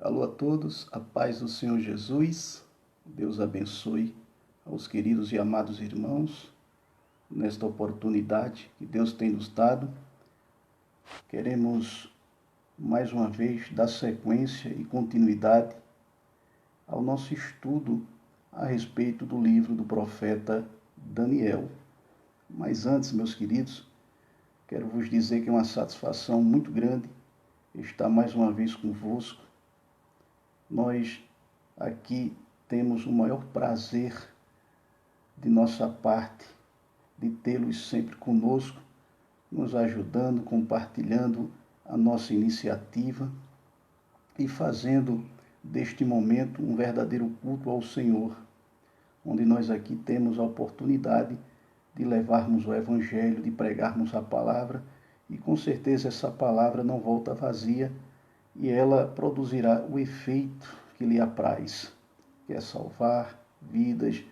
Alô a todos, a paz do Senhor Jesus, Deus abençoe aos queridos e amados irmãos nesta oportunidade que Deus tem nos dado. Queremos mais uma vez dar sequência e continuidade ao nosso estudo a respeito do livro do profeta Daniel. Mas antes, meus queridos, quero vos dizer que é uma satisfação muito grande estar mais uma vez convosco. Nós aqui temos o maior prazer de nossa parte de tê-los sempre conosco, nos ajudando, compartilhando a nossa iniciativa e fazendo deste momento um verdadeiro culto ao Senhor, onde nós aqui temos a oportunidade de levarmos o Evangelho, de pregarmos a palavra, e com certeza essa palavra não volta vazia, e ela produzirá o efeito que lhe apraz, que é salvar vidas,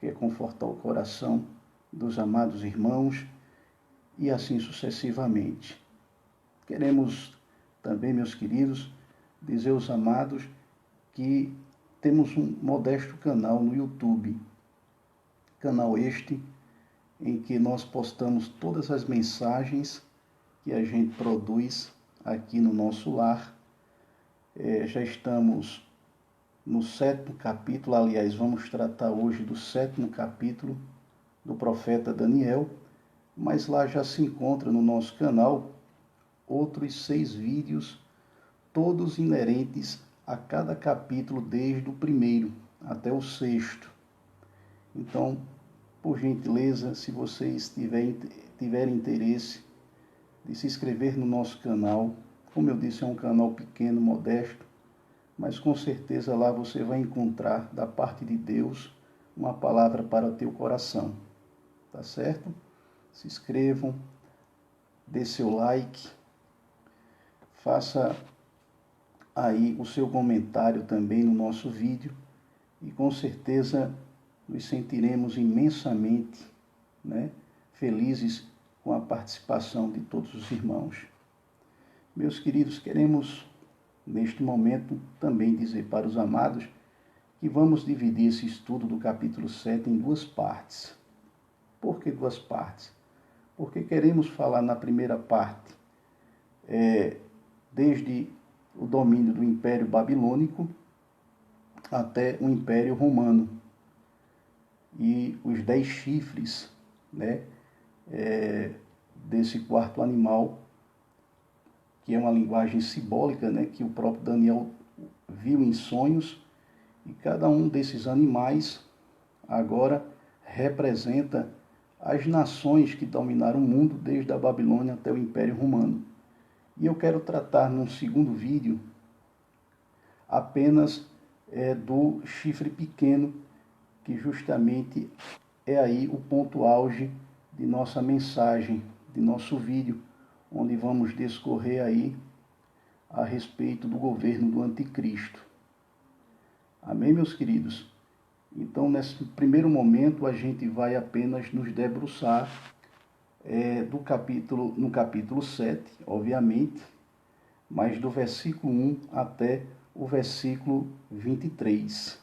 que é confortar o coração dos amados irmãos, e assim sucessivamente. Queremos também, meus queridos, dizer aos amados que temos um modesto canal no YouTube, canal este em que nós postamos todas as mensagens que a gente produz aqui no nosso lar. Já estamos no 7º capítulo, aliás, vamos tratar hoje do 7º capítulo do profeta Daniel, mas lá já se encontra no nosso canal outros 6 vídeos, todos inerentes a cada capítulo, desde o 1º até o 6º. Então, por gentileza, se vocês tiverem interesse de se inscrever no nosso canal, como eu disse, é um canal pequeno, modesto, mas com certeza lá você vai encontrar da parte de Deus uma palavra para o teu coração, tá certo? Se inscrevam, dê seu like, faça aí o seu comentário também no nosso vídeo e com certeza nos sentiremos imensamente, felizes com a participação de todos os irmãos. Meus queridos, queremos neste momento também dizer para os amados que vamos dividir esse estudo do capítulo 7 em 2 partes. Por que 2 partes? Porque queremos falar na primeira parte desde o domínio do Império Babilônico até o Império Romano e os 10 chifres, desse 4º animal, que é uma linguagem simbólica, que o próprio Daniel viu em sonhos, e cada um desses animais agora representa as nações que dominaram o mundo desde a Babilônia até o Império Romano. E eu quero tratar num segundo vídeo apenas do chifre pequeno, que justamente é aí o ponto auge de nossa mensagem, de nosso vídeo, onde vamos discorrer aí a respeito do governo do Anticristo. Amém, meus queridos? Então, nesse primeiro momento, a gente vai apenas nos debruçar no capítulo 7, obviamente, mas do versículo 1 até o versículo 23.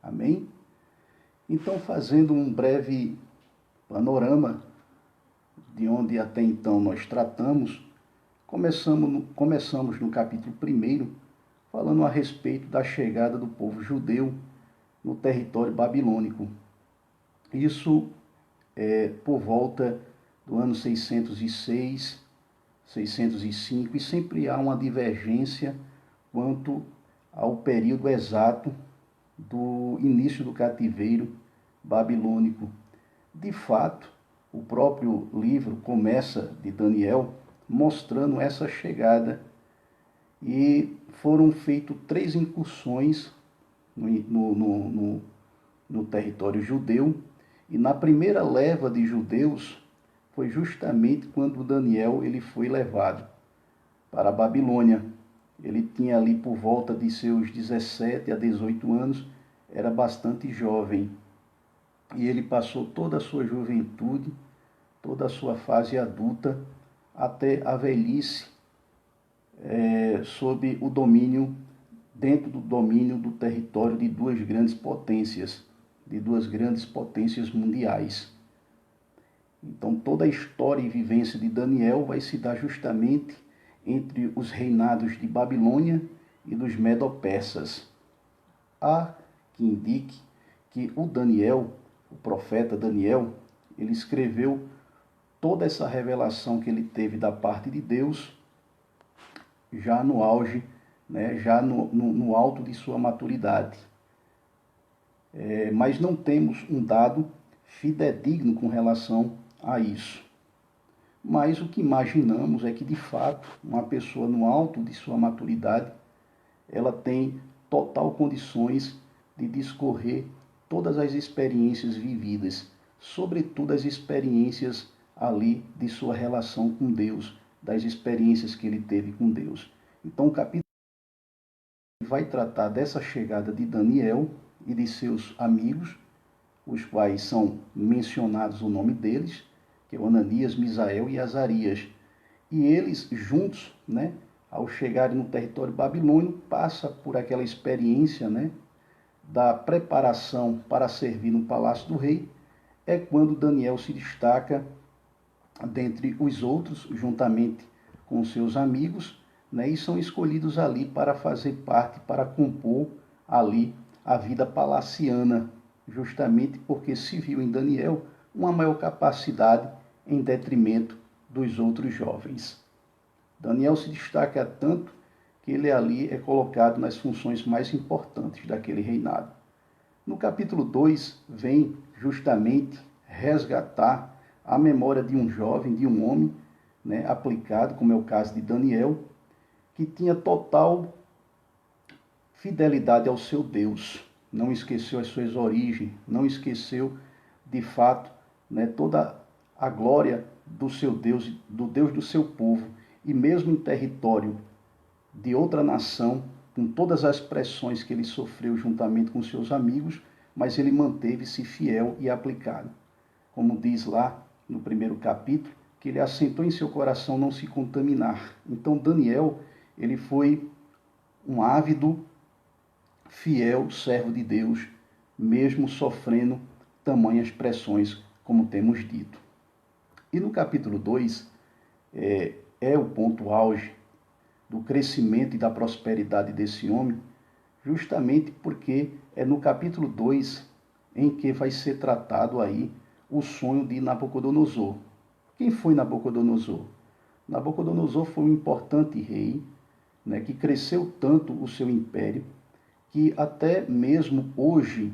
Amém? Então, fazendo um breve panorama de onde até então nós tratamos, começamos no capítulo 1, falando a respeito da chegada do povo judeu no território babilônico. Isso por volta do ano 606, 605, e sempre há uma divergência quanto ao período exato do início do cativeiro babilônico. De fato, o próprio livro começa de Daniel mostrando essa chegada, e foram feitas 3 incursões no território judeu, e na primeira leva de judeus foi justamente quando Daniel ele foi levado para a Babilônia. Ele tinha ali por volta de seus 17 a 18 anos, era bastante jovem, e ele passou toda a sua juventude, toda a sua fase adulta, até a velhice, sob o domínio dentro do domínio do território de duas grandes potências mundiais. Então, toda a história e vivência de Daniel vai se dar justamente entre os reinados de Babilônia e dos Medo-Persas. Há que indique que o profeta Daniel, ele escreveu toda essa revelação que ele teve da parte de Deus já no auge, né, já no alto de sua maturidade. Mas não temos um dado fidedigno com relação a isso. Mas o que imaginamos é que, de fato, uma pessoa no alto de sua maturidade, ela tem total condições de discorrer todas as experiências vividas, sobretudo as experiências ali de sua relação com Deus, das experiências que ele teve com Deus. Então, o capítulo vai tratar dessa chegada de Daniel e de seus amigos, os quais são mencionados o nome deles, que é o Ananias, Misael e Azarias. E eles juntos, né, ao chegarem no território babilônio, passa por aquela experiência, né, da preparação para servir no palácio do rei. É quando Daniel se destaca dentre os outros, juntamente com seus amigos, né, e são escolhidos ali para fazer parte, para compor ali a vida palaciana, justamente porque se viu em Daniel uma maior capacidade em detrimento dos outros jovens. Daniel se destaca tanto que ele ali é colocado nas funções mais importantes daquele reinado. No capítulo 2, vem justamente resgatar a memória de um jovem, de um homem, né, aplicado, como é o caso de Daniel, que tinha total fidelidade ao seu Deus, não esqueceu as suas origens, não esqueceu, de fato, né, toda a glória do seu Deus, do Deus do seu povo, e mesmo em território de outra nação, com todas as pressões que ele sofreu juntamente com seus amigos, mas ele manteve-se fiel e aplicado. Como diz lá no primeiro capítulo, que ele assentou em seu coração não se contaminar. Então Daniel, ele foi um ávido, fiel servo de Deus, mesmo sofrendo tamanhas pressões, como temos dito. E no capítulo 2, é o ponto auge do crescimento e da prosperidade desse homem, justamente porque é no capítulo 2 em que vai ser tratado aí o sonho de Nabucodonosor. Quem foi Nabucodonosor? Nabucodonosor foi um importante rei, né, que cresceu tanto o seu império, que até mesmo hoje,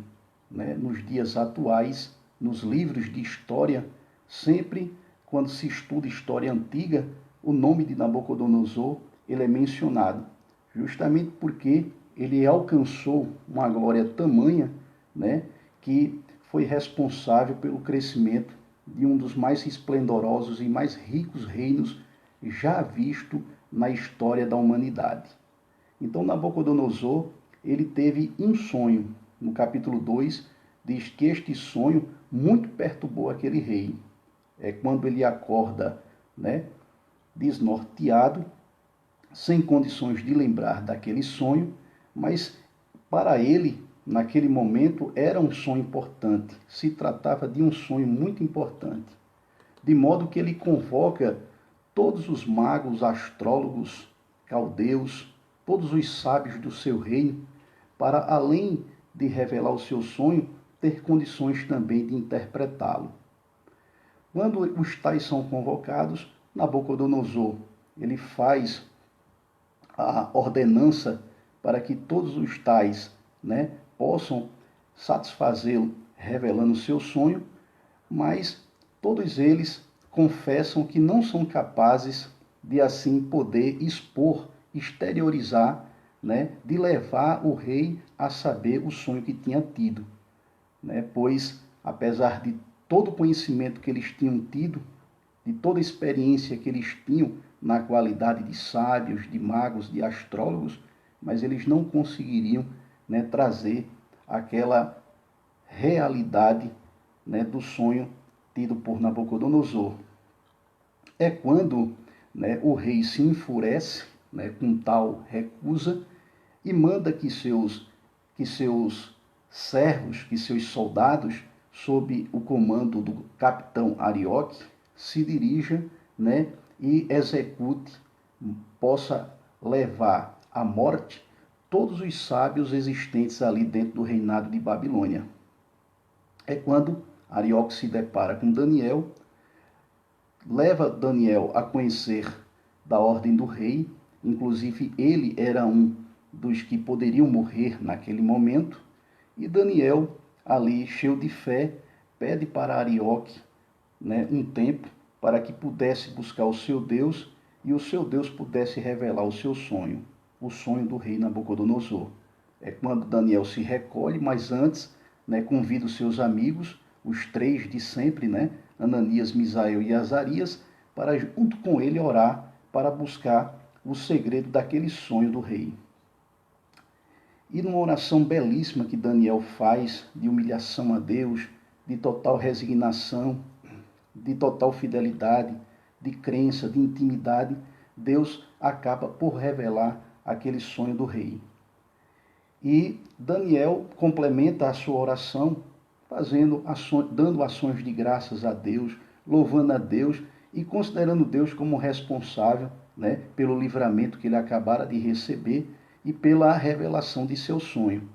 né, nos dias atuais, nos livros de história, sempre quando se estuda história antiga, o nome de Nabucodonosor ele é mencionado, justamente porque ele alcançou uma glória tamanha, né, que foi responsável pelo crescimento de um dos mais esplendorosos e mais ricos reinos já visto na história da humanidade. Então, Nabucodonosor, ele teve um sonho. No capítulo 2, diz que este sonho muito perturbou aquele rei. É quando ele acorda, né, desnorteado, sem condições de lembrar daquele sonho, mas para ele, naquele momento, era um sonho importante. Se tratava de um sonho muito importante. De modo que ele convoca todos os magos, astrólogos, caldeus, todos os sábios do seu reino, para, além de revelar o seu sonho, ter condições também de interpretá-lo. Quando os tais são convocados, Nabucodonosor, ele faz a ordenança para que todos os tais, né, possam satisfazê-lo, revelando o seu sonho, mas todos eles confessam que não são capazes de assim poder expor, exteriorizar, né, de levar o rei a saber o sonho que tinha tido, né, pois apesar de todo o conhecimento que eles tinham tido, de toda a experiência que eles tinham na qualidade de sábios, de magos, de astrólogos, mas eles não conseguiriam, né, trazer aquela realidade, né, do sonho tido por Nabucodonosor. É quando, né, o rei se enfurece, né, com tal recusa, e manda que seus servos, que seus soldados, sob o comando do capitão Arioque, se dirija, né, e execute, possa levar à morte todos os sábios existentes ali dentro do reinado de Babilônia. É quando Arioque se depara com Daniel, leva Daniel a conhecer da ordem do rei, inclusive ele era um dos que poderiam morrer naquele momento, e Daniel, ali cheio de fé, pede para Arioque, né, um tempo para que pudesse buscar o seu Deus e o seu Deus pudesse revelar o seu sonho, o sonho do rei Nabucodonosor. É quando Daniel se recolhe, mas antes, né, convida os seus amigos, os três de sempre, né, Ananias, Misael e Azarias, para junto com ele orar para buscar o segredo daquele sonho do rei. E numa oração belíssima que Daniel faz, de humilhação a Deus, de total resignação, de total fidelidade, de crença, de intimidade, Deus acaba por revelar aquele sonho do rei. E Daniel complementa a sua oração dando ações de graças a Deus, louvando a Deus e considerando Deus como responsável, né, pelo livramento que ele acabara de receber e pela revelação de seu sonho.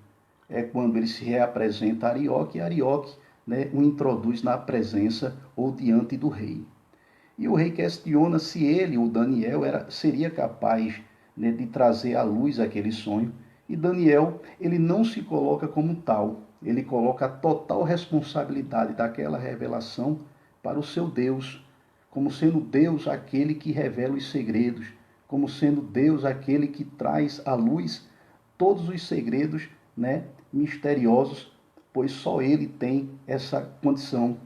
É quando ele se reapresenta a Arioque e Arioque, né, o introduz na presença ou diante do rei. E o rei questiona se ele, o Daniel, seria capaz, né, de trazer à luz aquele sonho. E Daniel, ele não se coloca como tal, ele coloca a total responsabilidade daquela revelação para o seu Deus, como sendo Deus aquele que revela os segredos, como sendo Deus aquele que traz à luz todos os segredos, né, misteriosos, pois só ele tem essa condição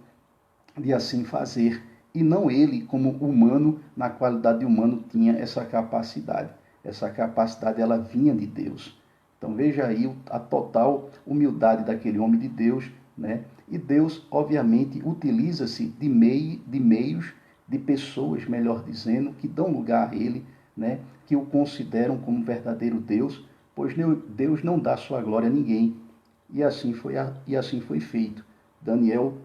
de assim fazer, e não ele, como humano, na qualidade de humano, tinha essa capacidade. Essa capacidade, ela vinha de Deus. Então veja aí a total humildade daquele homem de Deus, né? E Deus, obviamente, utiliza-se de meios, de pessoas, melhor dizendo, que dão lugar a ele, né? Que o consideram como verdadeiro Deus, pois Deus não dá sua glória a ninguém. E assim foi feito. Daniel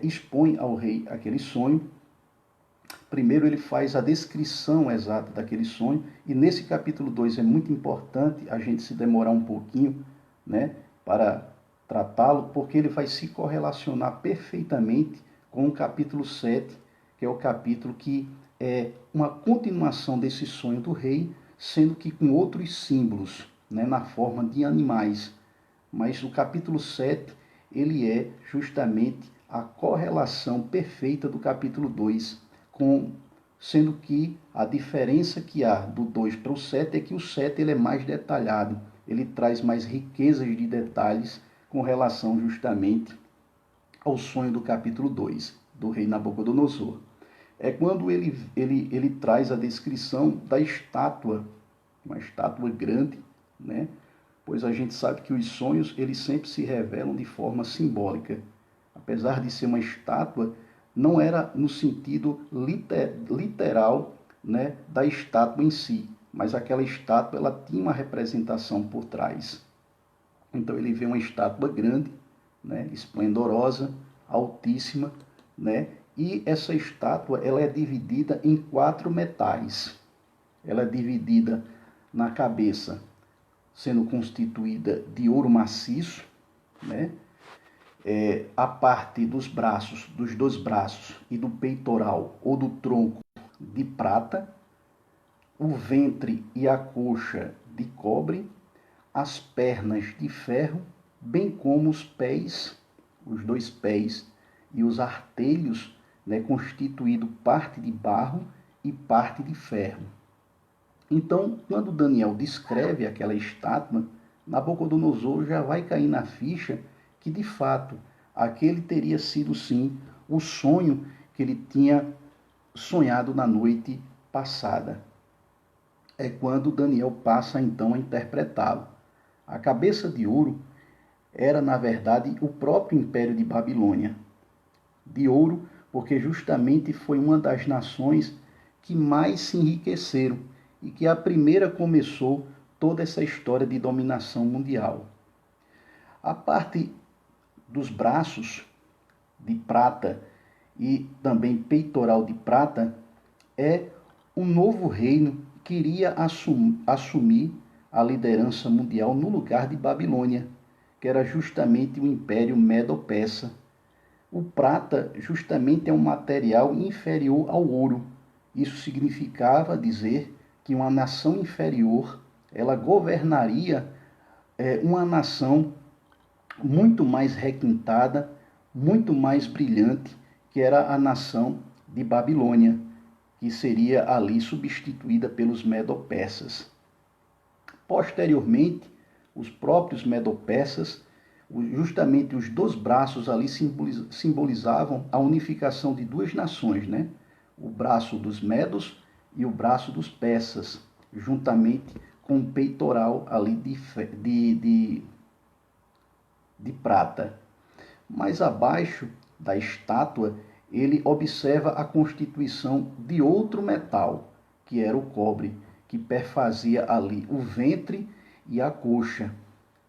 expõe ao rei aquele sonho. Primeiro ele faz a descrição exata daquele sonho, e nesse capítulo 2 é muito importante a gente se demorar um pouquinho, né, para tratá-lo, porque ele vai se correlacionar perfeitamente com o capítulo 7, que é o capítulo que é uma continuação desse sonho do rei, sendo que com outros símbolos, né, na forma de animais. Mas o capítulo 7, ele é justamente a correlação perfeita do capítulo 2, sendo que a diferença que há do 2 para o 7 é que o 7 ele é mais detalhado, ele traz mais riquezas de detalhes com relação justamente ao sonho do capítulo 2, do rei Nabucodonosor. É quando ele traz a descrição da estátua, uma estátua grande, né? Pois a gente sabe que os sonhos eles sempre se revelam de forma simbólica. Apesar de ser uma estátua, não era no sentido literal, né, da estátua em si, mas aquela estátua ela tinha uma representação por trás. Então ele vê uma estátua grande, né, esplendorosa, altíssima, né, e essa estátua ela é dividida em 4 metais. Ela é dividida na cabeça, sendo constituída de ouro maciço, né? A parte dos braços, dos 2 braços e do peitoral ou do tronco de prata, o ventre e a coxa de cobre, as pernas de ferro, bem como os pés, os 2 pés e os artelhos, né, constituído parte de barro e parte de ferro. Então, quando Daniel descreve aquela estátua, Nabucodonosor já vai cair na ficha que, de fato, aquele teria sido, sim, o sonho que ele tinha sonhado na noite passada. É quando Daniel passa, então, a interpretá-lo. A cabeça de ouro era, na verdade, o próprio Império de Babilônia. De ouro, porque justamente foi uma das nações que mais se enriqueceram e que a primeira começou toda essa história de dominação mundial. A parte dos braços de prata e também peitoral de prata é um novo reino que iria assumir a liderança mundial no lugar de Babilônia, que era justamente o Império Medo-Persa. O prata justamente é um material inferior ao ouro. Isso significava dizer que uma nação inferior, ela governaria uma nação muito mais requintada, muito mais brilhante, que era a nação de Babilônia, que seria ali substituída pelos Medo-Persas. Posteriormente, os próprios Medo-Persas, justamente os dois braços ali simbolizavam a unificação de duas nações, né? O braço dos Medos e o braço dos Persas, juntamente com o peitoral ali de prata. Mais abaixo da estátua, ele observa a constituição de outro metal, que era o cobre, que perfazia ali o ventre e a coxa.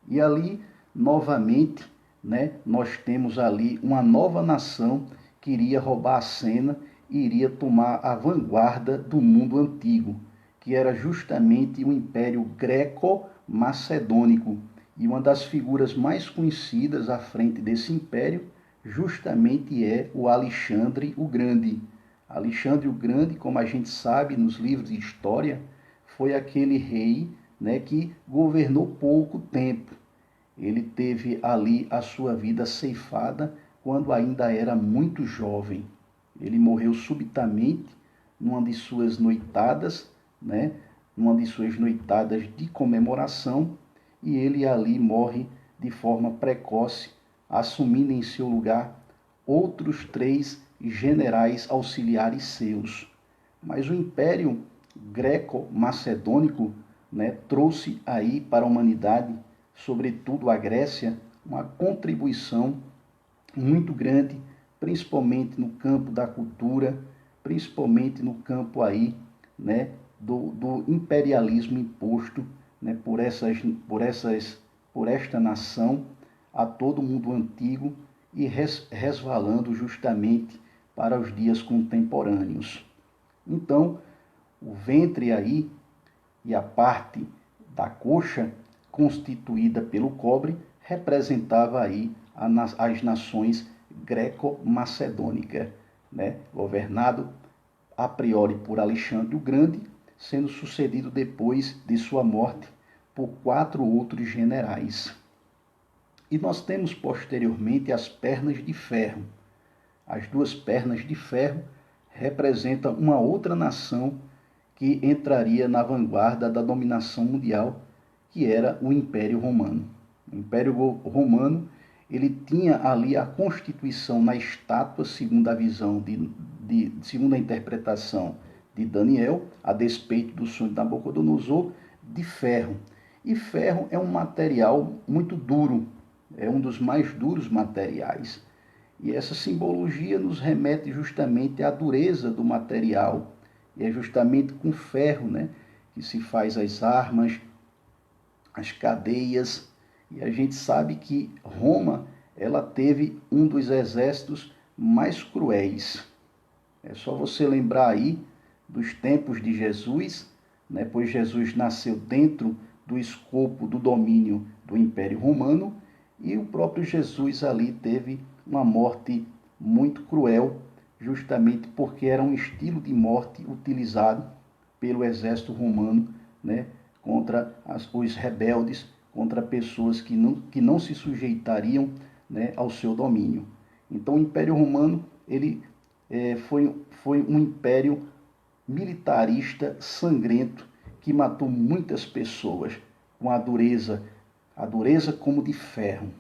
E ali, novamente, né, nós temos ali uma nova nação que iria roubar a cena e iria tomar a vanguarda do mundo antigo, que era justamente o Império Greco-Macedônico. E uma das figuras mais conhecidas à frente desse império justamente é o Alexandre o Grande. Alexandre o Grande, como a gente sabe nos livros de história, foi aquele rei, né, que governou pouco tempo. Ele teve ali a sua vida ceifada quando ainda era muito jovem. Ele morreu subitamente numa de suas noitadas, né, numa de suas noitadas de comemoração, e ele ali morre de forma precoce, assumindo em seu lugar outros 3 generais auxiliares seus. Mas o Império Greco-Macedônico, né, trouxe aí para a humanidade, sobretudo a Grécia, uma contribuição muito grande, principalmente no campo da cultura, principalmente no campo aí, né, do imperialismo imposto, né, por esta nação a todo o mundo antigo e resvalando justamente para os dias contemporâneos. Então, o ventre aí e a parte da coxa constituída pelo cobre representava aí as nações greco-macedônicas, né, governado a priori por Alexandre o Grande, sendo sucedido depois de sua morte por 4 outros generais. E nós temos posteriormente as pernas de ferro. As 2 pernas de ferro representam uma outra nação que entraria na vanguarda da dominação mundial, que era o Império Romano. O Império Romano, ele tinha ali a constituição na estátua, segundo a visão segundo a interpretação de Daniel, a despeito do sonho de Nabucodonosor, de ferro. E ferro é um material muito duro, é um dos mais duros materiais. E essa simbologia nos remete justamente à dureza do material. E é justamente com ferro, né, que se faz as armas, as cadeias. E a gente sabe que Roma, ela teve um dos exércitos mais cruéis. É só você lembrar aí dos tempos de Jesus, né, pois Jesus nasceu dentro do escopo do domínio do Império Romano e o próprio Jesus ali teve uma morte muito cruel, justamente porque era um estilo de morte utilizado pelo exército romano, né, contra os rebeldes, contra pessoas que não se sujeitariam, né, ao seu domínio. Então o Império Romano ele foi um império militarista sangrento que matou muitas pessoas com a dureza como de ferro.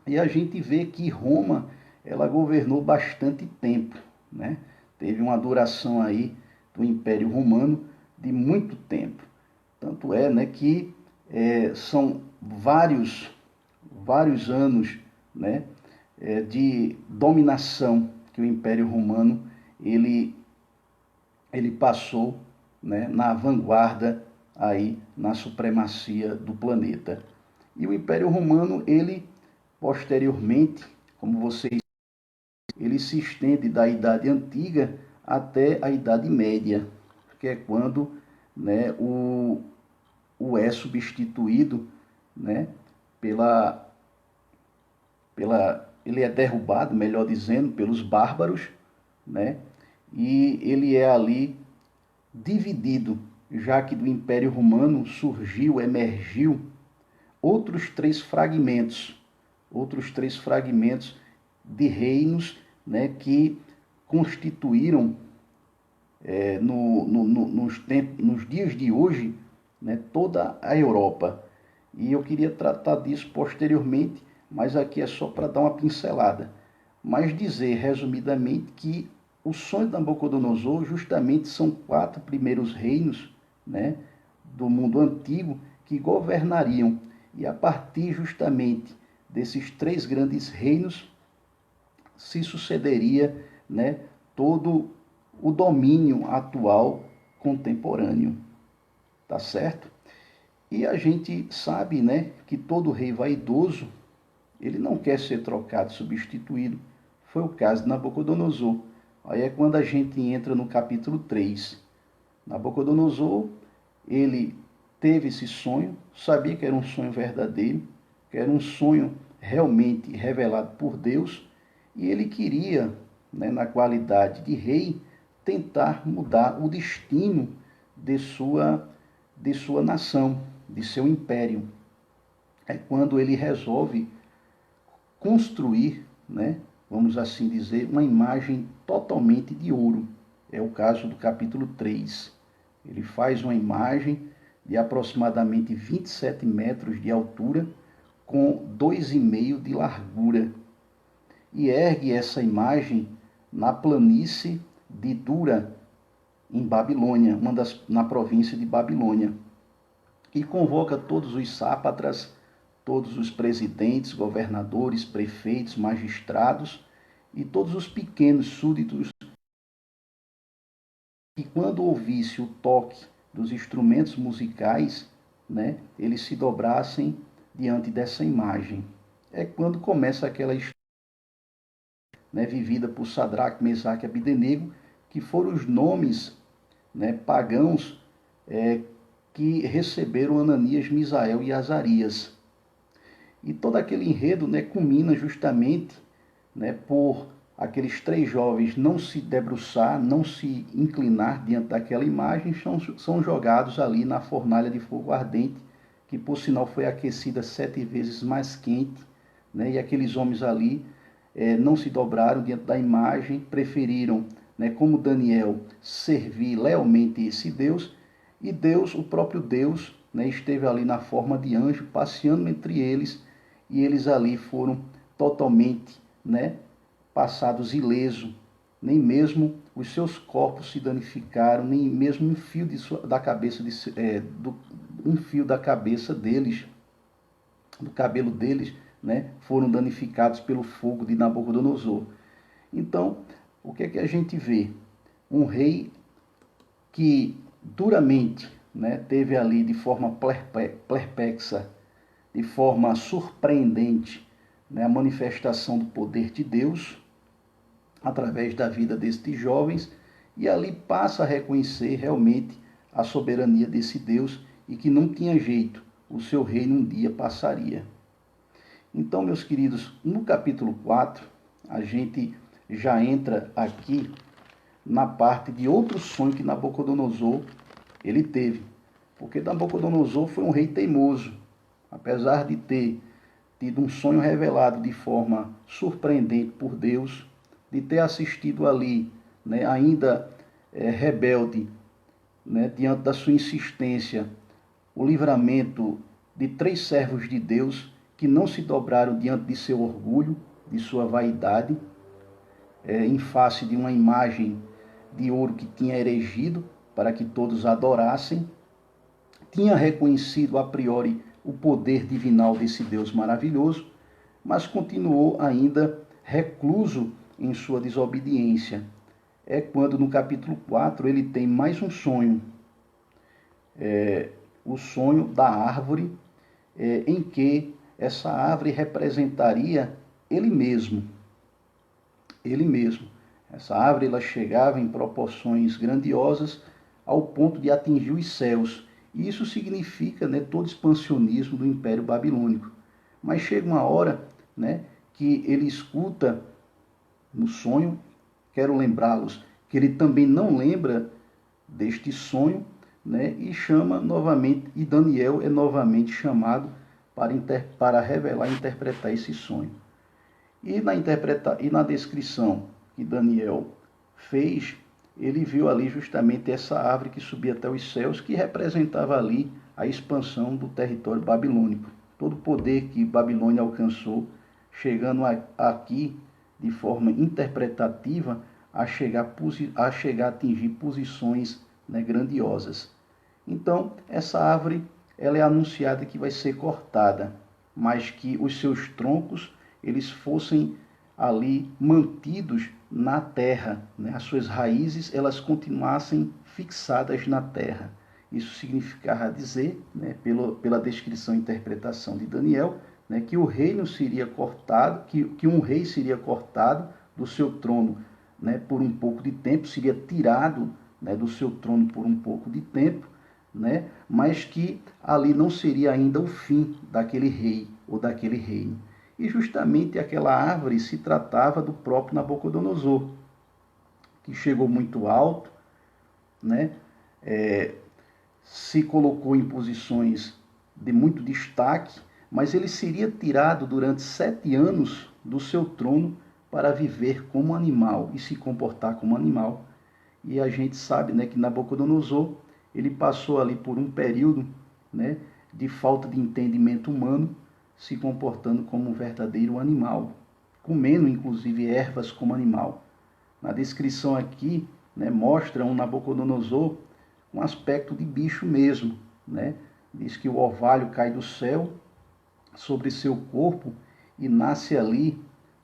E a gente vê que Roma, ela governou bastante tempo, né? Teve uma duração aí do Império Romano de muito tempo. Tanto é, né, que são vários anos, né, de dominação que o Império Romano ele passou, né, na vanguarda aí na supremacia do planeta. E o Império Romano, ele posteriormente, como vocês, ele se estende da Idade Antiga até a Idade Média, que é quando, né, é substituído, né, ele é derrubado, melhor dizendo, pelos bárbaros, né, e ele é ali dividido, já que do Império Romano emergiu outros três fragmentos de reinos, né, que constituíram nos dias de hoje, né, toda a Europa. E eu queria tratar disso posteriormente, mas aqui é só para dar uma pincelada. Mas dizer resumidamente que o sonho de Nabucodonosor justamente são 4 primeiros reinos, né, do mundo antigo que governariam. E a partir justamente desses 3 grandes reinos se sucederia, né, todo o domínio atual contemporâneo. Tá certo? E a gente sabe, né, que todo rei vaidoso, ele não quer ser trocado, substituído. Foi o caso de Nabucodonosor. Aí é quando a gente entra no capítulo 3. Nabucodonosor, ele teve esse sonho, sabia que era um sonho verdadeiro, que era um sonho realmente revelado por Deus, e ele queria, né, na qualidade de rei, tentar mudar o destino de sua nação, de seu império. É quando ele resolve construir, né, vamos assim dizer, uma imagem totalmente de ouro. É o caso do capítulo 3. Ele faz uma imagem de aproximadamente 27 metros de altura, com 2,5 de largura. E ergue essa imagem na planície de Dura, em Babilônia, na província de Babilônia. E convoca todos os sátrapas, todos os presidentes, governadores, prefeitos, magistrados e todos os pequenos súditos, que quando ouvisse o toque dos instrumentos musicais, né, eles se dobrassem diante dessa imagem. É quando começa aquela história, né, vivida por Sadraque, Mesaque e Abdenego, que foram os nomes, né, pagãos que receberam Ananias, Misael e Azarias. E todo aquele enredo, né, culmina justamente, né, por aqueles 3 jovens não se debruçar, não se inclinar diante daquela imagem, são jogados ali na fornalha de fogo ardente, que por sinal foi aquecida 7 vezes mais quente, né, e aqueles homens ali não se dobraram diante da imagem, preferiram, né, como Daniel, servir lealmente esse Deus, e Deus, o próprio Deus, né, esteve ali na forma de anjo, passeando entre eles, e eles ali foram totalmente, né, passados ilesos. Nem mesmo os seus corpos se danificaram, nem mesmo um fio da cabeça um fio da cabeça deles, do cabelo deles, né, foram danificados pelo fogo de Nabucodonosor. Então, o que é que a gente vê? Um rei que duramente, né, teve ali de forma perplexa, de forma surpreendente, né, a manifestação do poder de Deus através da vida destes jovens, e ali passa a reconhecer realmente a soberania desse Deus e que não tinha jeito, o seu reino um dia passaria. Então, meus queridos, no capítulo 4, a gente já entra aqui na parte de outro sonho que Nabucodonosor ele teve. Porque Nabucodonosor foi um rei teimoso. Apesar de ter tido um sonho revelado de forma surpreendente por Deus, de ter assistido ali, né, ainda rebelde, né, diante da sua insistência, o livramento de 3 servos de Deus que não se dobraram diante de seu orgulho, de sua vaidade, em face de uma imagem de ouro que tinha erigido para que todos adorassem, tinha reconhecido a priori o poder divinal desse Deus maravilhoso, mas continuou ainda recluso em sua desobediência. É quando no capítulo 4 ele tem mais um sonho. o sonho da árvore, em que essa árvore representaria ele mesmo. Ele mesmo. Essa árvore ela chegava em proporções grandiosas ao ponto de atingir os céus. E isso significa, né, todo o expansionismo do Império Babilônico. Mas chega uma hora, né, que ele escuta no sonho, quero lembrá-los, que ele também não lembra deste sonho, né, e chama novamente, e Daniel é novamente chamado para revelar e interpretar esse sonho. E na descrição que Daniel fez, ele viu ali justamente essa árvore que subia até os céus, que representava ali a expansão do território babilônico. Todo o poder que Babilônia alcançou, chegando aqui de forma interpretativa a chegar a atingir posições, né, grandiosas. Então, essa árvore ela é anunciada que vai ser cortada, mas que os seus troncos eles fossem ali mantidos na terra, né? As suas raízes elas continuassem fixadas na terra. Isso significava dizer, né, pela descrição e interpretação de Daniel, né, que o reino seria cortado, que um rei seria cortado do seu trono, né, por um pouco de tempo, seria tirado, né, do seu trono por um pouco de tempo, né, mas que ali não seria ainda o fim daquele rei ou daquele reino. E justamente aquela árvore se tratava do próprio Nabucodonosor, que chegou muito alto, né? Se colocou em posições de muito destaque, mas ele seria tirado durante 7 anos do seu trono para viver como animal e se comportar como animal. E a gente sabe, né, que Nabucodonosor ele passou ali por um período, né, de falta de entendimento humano, se comportando como um verdadeiro animal, comendo inclusive ervas como animal. Na descrição aqui, né, mostra um Nabucodonosor com aspecto de bicho mesmo, né? Diz que o orvalho cai do céu sobre seu corpo e nasce ali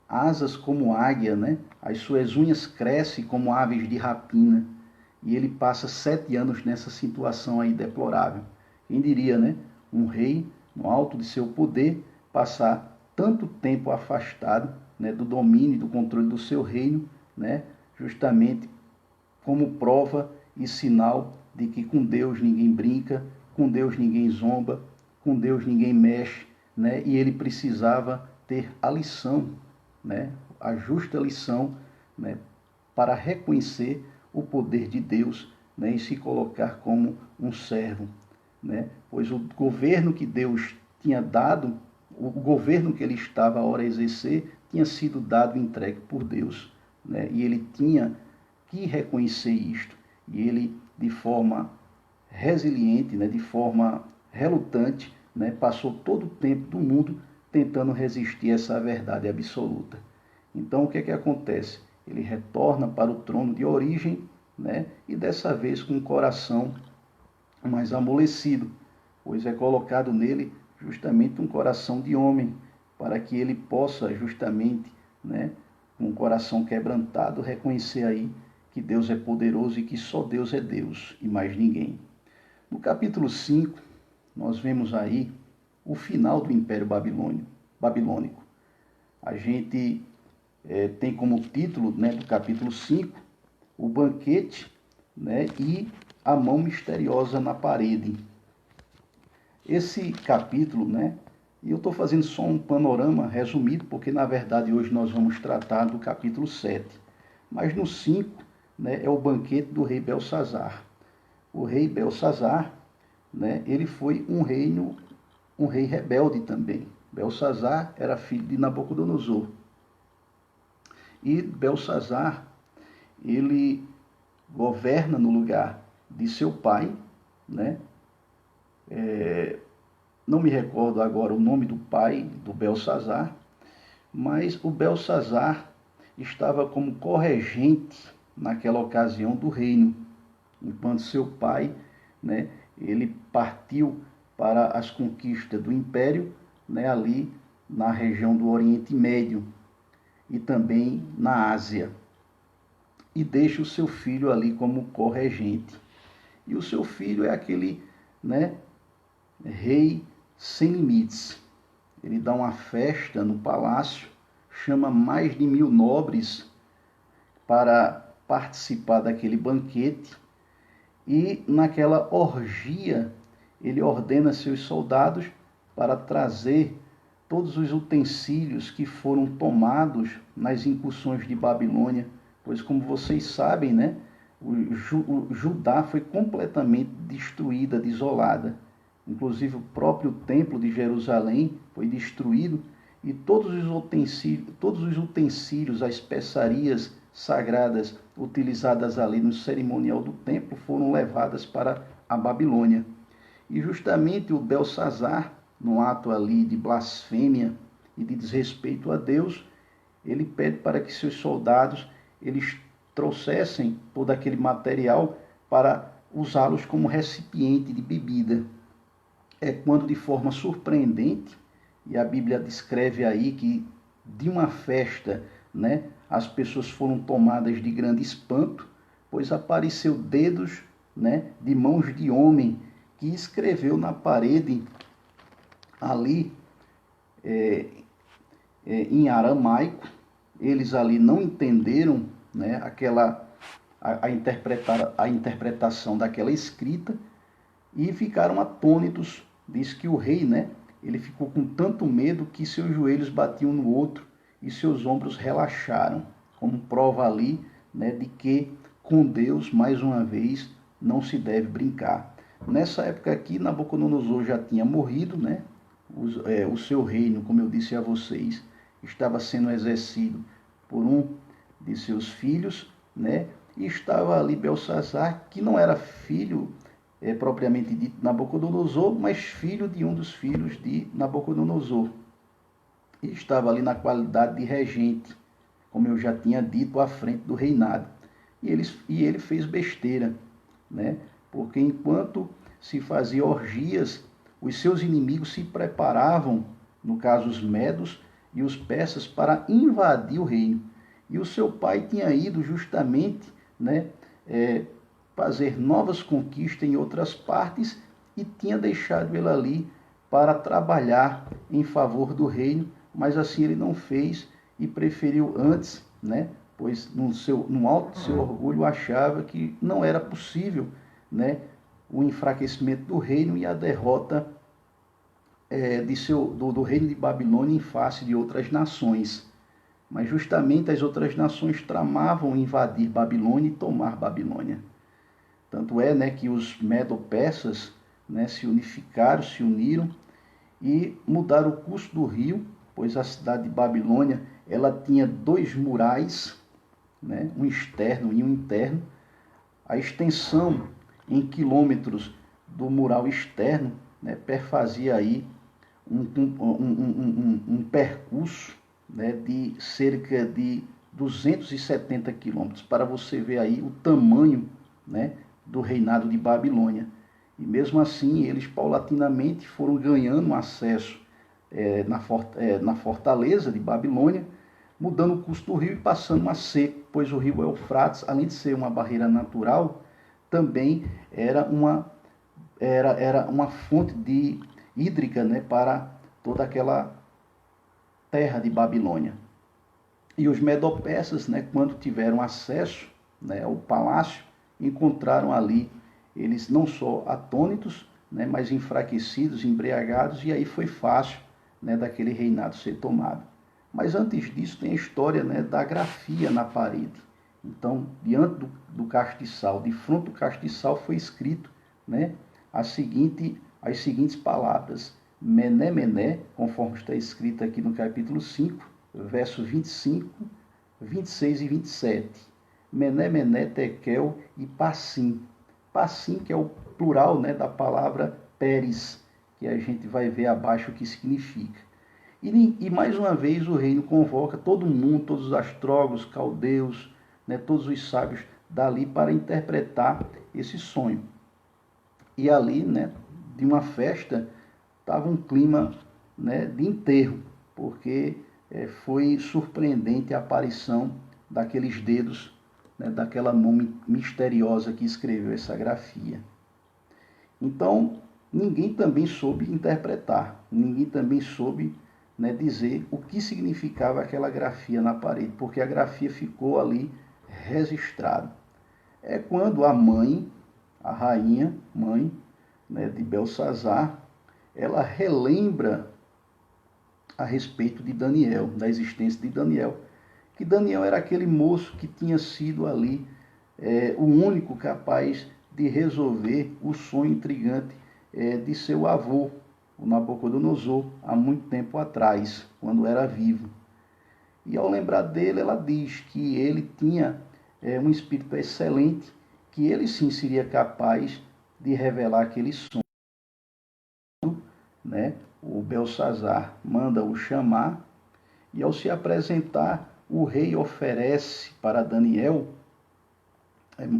asas como águia, né? As suas unhas crescem como aves de rapina. E ele passa 7 anos nessa situação aí deplorável. Quem diria, né? Um rei, no alto de seu poder, passar tanto tempo afastado, né, do domínio e do controle do seu reino, né, justamente como prova e sinal de que com Deus ninguém brinca, com Deus ninguém zomba, com Deus ninguém mexe, né, e ele precisava ter a lição, né, a justa lição, né, para reconhecer o poder de Deus, né, e se colocar como um servo, né, pois o governo que Deus tinha dado, o governo que ele estava a hora a exercer, tinha sido dado e entregue por Deus, né, e ele tinha que reconhecer isto, e ele, de forma resiliente, né, de forma relutante, né, passou todo o tempo do mundo tentando resistir a essa verdade absoluta. Então, o que é que acontece? Ele retorna para o trono de origem, né, e dessa vez com o coração mais amolecido, pois é colocado nele justamente um coração de homem, para que ele possa justamente, né, com o coração quebrantado, reconhecer aí que Deus é poderoso e que só Deus é Deus e mais ninguém. No capítulo 5, nós vemos aí o final do Império Babilônico. A gente tem como título, né, do capítulo 5, o banquete, né, e a mão misteriosa na parede. Esse capítulo, né, e eu estou fazendo só um panorama resumido, porque na verdade hoje nós vamos tratar do capítulo 7. Mas no 5, né, é o banquete do rei Belsazar. O rei Belsazar, né, ele foi um rei rebelde também. Belsazar era filho de Nabucodonosor. E Belsazar, ele governa no lugar de seu pai, né? Não me recordo agora o nome do pai do Belsazar, mas o Belsazar estava como corregente naquela ocasião do reino, enquanto seu pai, né, ele partiu para as conquistas do império, né, ali na região do Oriente Médio e também na Ásia, e deixa o seu filho ali como corregente. E o seu filho é aquele, né, rei sem limites. Ele dá uma festa no palácio, chama mais de 1000 nobres para participar daquele banquete, e naquela orgia ele ordena seus soldados para trazer todos os utensílios que foram tomados nas incursões de Babilônia, pois, como vocês sabem, né, Judá foi completamente destruída, desolada. Inclusive o próprio templo de Jerusalém foi destruído, e todos os utensílios, as especiarias sagradas utilizadas ali no cerimonial do templo foram levadas para a Babilônia. E justamente o Belsazar, no ato ali de blasfêmia e de desrespeito a Deus, ele pede para que seus soldados eles trouxessem todo aquele material para usá-los como recipiente de bebida. É quando, de forma surpreendente, e a Bíblia descreve aí que de uma festa, né, as pessoas foram tomadas de grande espanto, pois apareceu dedos, né, de mãos de homem que escreveu na parede ali em aramaico. Eles ali não entenderam, né, a interpretação daquela escrita e ficaram atônitos. Diz que o rei, né, ele ficou com tanto medo que seus joelhos batiam no outro e seus ombros relaxaram, como prova ali, né, de que com Deus, mais uma vez, não se deve brincar. Nessa época aqui, Nabucodonosor já tinha morrido, né? O seu reino, como eu disse a vocês, estava sendo exercido por um de seus filhos, né? E estava ali Belsazar, que não era filho propriamente dito de Nabucodonosor, mas filho de um dos filhos de Nabucodonosor. E estava ali na qualidade de regente, como eu já tinha dito, à frente do reinado. E ele fez besteira, né? Porque enquanto se fazia orgias, os seus inimigos se preparavam, no caso os medos e os persas, para invadir o reino. E o seu pai tinha ido justamente, né, fazer novas conquistas em outras partes, e tinha deixado ele ali para trabalhar em favor do reino, mas assim ele não fez e preferiu antes, né, pois no alto do seu orgulho achava que não era possível, né, o enfraquecimento do reino e a derrota do reino de Babilônia em face de outras nações. Mas justamente as outras nações tramavam invadir Babilônia e tomar Babilônia. Tanto é, né, que os medo-persas, né, se unificaram, se uniram e mudaram o curso do rio, pois a cidade de Babilônia ela tinha 2 murais, né, um externo e um interno. A extensão em quilômetros do mural externo, né, perfazia aí um percurso, né, de cerca de 270 quilômetros, para você ver aí o tamanho, né, do reinado de Babilônia. E mesmo assim, eles paulatinamente foram ganhando acesso na fortaleza de Babilônia, mudando o curso do rio e passando a seco, pois o rio Eufrates, além de ser uma barreira natural, também era uma fonte hídrica, né, para toda aquela terra de Babilônia. E os medo-persas, né, quando tiveram acesso, né, ao palácio, encontraram ali eles não só atônitos, né, mas enfraquecidos, embriagados, e aí foi fácil, né, daquele reinado ser tomado. Mas antes disso tem a história, né, da grafia na parede. Então, diante do castiçal, de frente do castiçal, foi escrito, né, as seguintes palavras: Mené, Mené, conforme está escrito aqui no capítulo 5, versos 25, 26 e 27. Mené, Mené, Tekel e Passim. Passim, que é o plural, né, da palavra Pérez, que a gente vai ver abaixo o que significa. E mais uma vez o reino convoca todo mundo, todos os astrólogos, caldeus, né, todos os sábios dali para interpretar esse sonho. E ali, né, de uma festa, estava um clima, né, de enterro, porque foi surpreendente a aparição daqueles dedos, né, daquela mão misteriosa que escreveu essa grafia. Então, ninguém também soube interpretar, ninguém também soube, né, dizer o que significava aquela grafia na parede, porque a grafia ficou ali registrada. É quando a mãe, a rainha, mãe, né, de Belsazar, ela relembra a respeito de Daniel, da existência de Daniel, que Daniel era aquele moço que tinha sido ali o único capaz de resolver o sonho intrigante de seu avô, o Nabucodonosor, há muito tempo atrás, quando era vivo. E ao lembrar dele, ela diz que ele tinha um espírito excelente, que ele sim seria capaz de revelar aquele sonho, né? O Belsazar manda-o chamar e ao se apresentar, o rei oferece para Daniel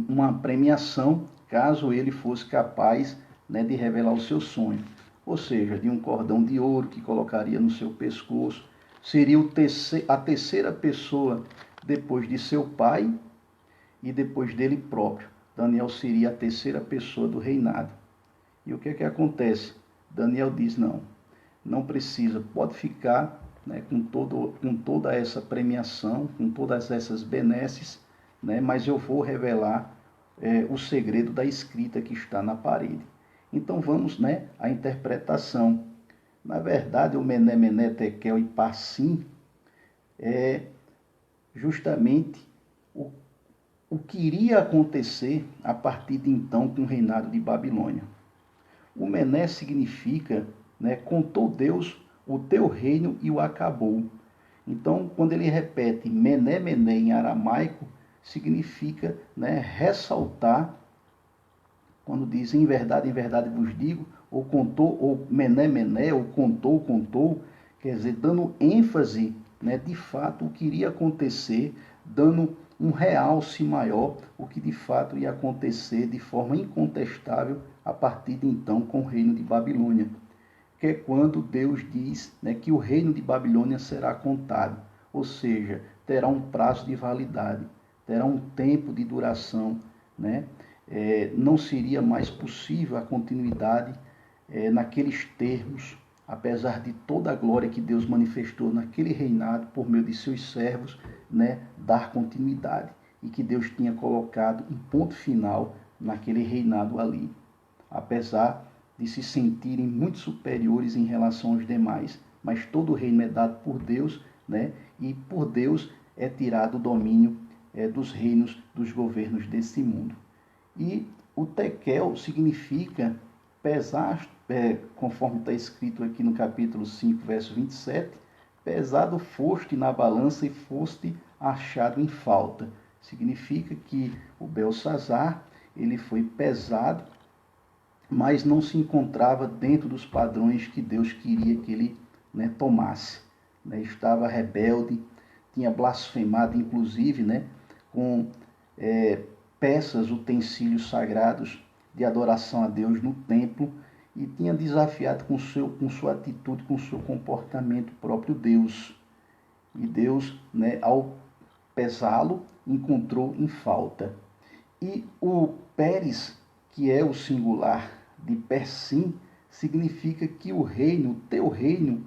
uma premiação caso ele fosse capaz, né, de revelar o seu sonho. Ou seja, de um cordão de ouro que colocaria no seu pescoço. Seria a terceira pessoa depois de seu pai e depois dele próprio. Daniel seria a terceira pessoa do reinado. E o que é que acontece? Daniel diz, não precisa, pode ficar, né, com toda essa premiação, com todas essas benesses, né, mas eu vou revelar o segredo da escrita que está na parede. Então vamos, né, à interpretação. Na verdade, o Mené, Mené, Tekel e Parsim é justamente o que iria acontecer a partir de então com o reinado de Babilônia. O Mené significa, né, contou Deus o teu reino e o acabou. Então, quando ele repete Mené, Mené em aramaico, significa, né, ressaltar, quando diz em verdade vos digo, ou contou, ou Mené, Mené, ou contou, quer dizer, dando ênfase, né, de fato o que iria acontecer, dando um realce maior, o que de fato ia acontecer de forma incontestável a partir de então com o reino de Babilônia, que é quando Deus diz, né, que o reino de Babilônia será contado, ou seja, terá um prazo de validade, terá um tempo de duração, né? Não seria mais possível a continuidade naqueles termos, apesar de toda a glória que Deus manifestou naquele reinado por meio de seus servos, né, dar continuidade, e que Deus tinha colocado um ponto final naquele reinado ali, apesar de se sentirem muito superiores em relação aos demais, mas todo o reino é dado por Deus, né, e por Deus é tirado o domínio dos reinos, dos governos desse mundo. E o tekel significa pesar, conforme está escrito aqui no capítulo 5, verso 27, pesado foste na balança e foste achado em falta. Significa que o Belsazar, ele foi pesado, mas não se encontrava dentro dos padrões que Deus queria que ele, né, tomasse. Né? Estava rebelde, tinha blasfemado, inclusive, né, com peças, utensílios sagrados de adoração a Deus no templo, e tinha desafiado com sua atitude, com seu comportamento próprio Deus. E Deus, né, ao pesá-lo, encontrou em falta. E o Pérez, que é o singular de Persim, significa que o reino, teu reino,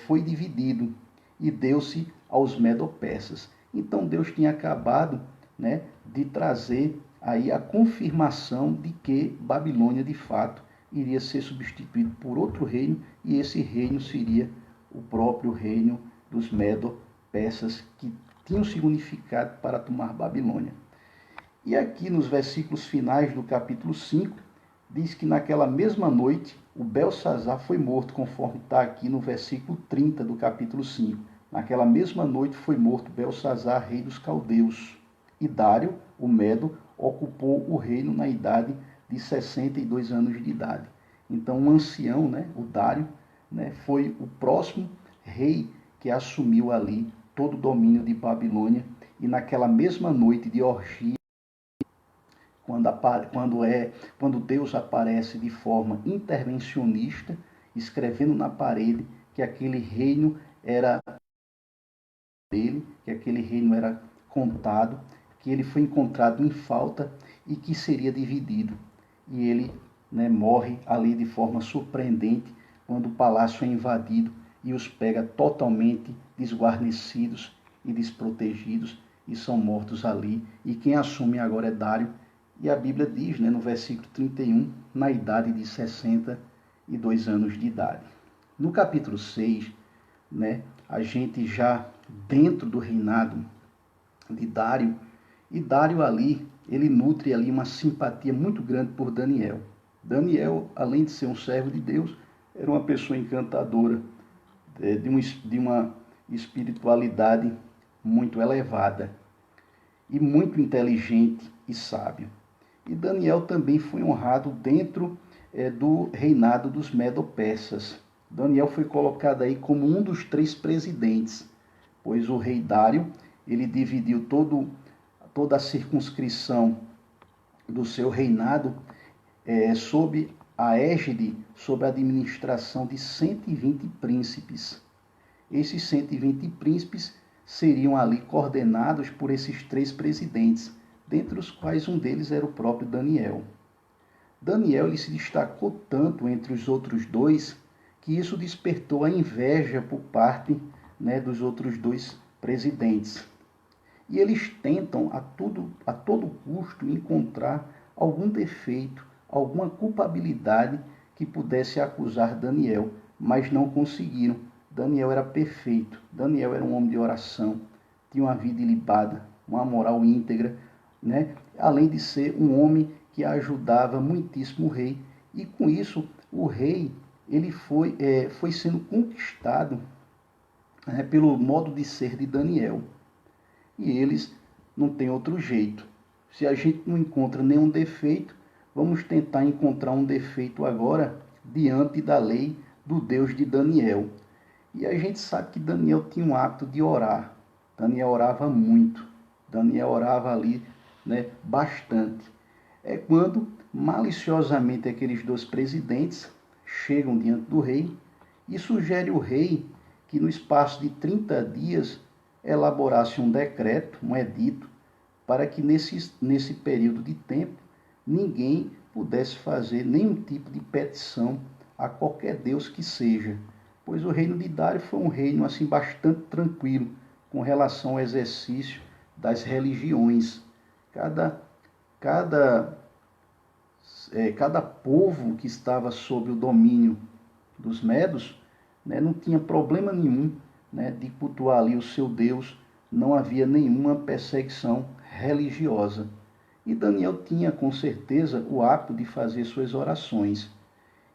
foi dividido e deu-se aos medo-persas. Então Deus tinha acabado, né, de trazer aí a confirmação de que Babilônia de fato iria ser substituído por outro reino, e esse reino seria o próprio reino dos medo-persas, que tinham significado para tomar Babilônia. E aqui nos versículos finais do capítulo 5, diz que naquela mesma noite o Belsazar foi morto, conforme está aqui no versículo 30 do capítulo 5. Naquela mesma noite foi morto Belsazar, rei dos caldeus. E Dário, o Medo, ocupou o reino na idade de 62 anos de idade. Então, um ancião, né, o Dário, né, foi o próximo rei que assumiu ali todo o domínio de Babilônia. E naquela mesma noite de orgia, quando Deus aparece de forma intervencionista, escrevendo na parede que aquele reino era dele, que aquele reino era contado, que ele foi encontrado em falta e que seria dividido. E ele, né, morre ali de forma surpreendente quando o palácio é invadido e os pega totalmente desguarnecidos e desprotegidos e são mortos ali. E quem assume agora é Dário. E a Bíblia diz, né, no versículo 31, na idade de 62 anos de idade. No capítulo 6, né, a gente já dentro do reinado de Dário, e Dário ali, ele nutre ali uma simpatia muito grande por Daniel. Daniel, além de ser um servo de Deus, era uma pessoa encantadora, de uma espiritualidade muito elevada e muito inteligente e sábio. E Daniel também foi honrado dentro do reinado dos Medo-Persas. Daniel foi colocado aí como um dos 3 presidentes, pois o rei Dário, ele dividiu toda a circunscrição do seu reinado sob a égide, sob a administração de 120 príncipes. Esses 120 príncipes seriam ali coordenados por esses 3 presidentes, dentre os quais um deles era o próprio Daniel. Daniel ele se destacou tanto entre os outros 2 que isso despertou a inveja por parte, né, dos outros 2 presidentes. E eles tentam a todo custo encontrar algum defeito, alguma culpabilidade que pudesse acusar Daniel, mas não conseguiram. Daniel era perfeito, Daniel era um homem de oração, tinha uma vida ilibada, uma moral íntegra, né? Além de ser um homem que ajudava muitíssimo o rei. E com isso, o rei ele foi sendo conquistado, né, pelo modo de ser de Daniel. E eles não têm outro jeito. Se a gente não encontra nenhum defeito, vamos tentar encontrar um defeito agora diante da lei do Deus de Daniel. E a gente sabe que Daniel tinha um hábito de orar. Daniel orava muito. Daniel orava ali, né, bastante. É quando maliciosamente aqueles 2 presidentes chegam diante do rei e sugere o rei que no espaço de 30 dias elaborasse um decreto, um edito, para que nesse período de tempo ninguém pudesse fazer nenhum tipo de petição a qualquer Deus que seja, pois o reino de Dário foi um reino assim bastante tranquilo com relação ao exercício das religiões. Cada povo que estava sob o domínio dos Medos, né, não tinha problema nenhum, né, de cultuar ali o seu Deus, não havia nenhuma perseguição religiosa. E Daniel tinha com certeza o hábito de fazer suas orações.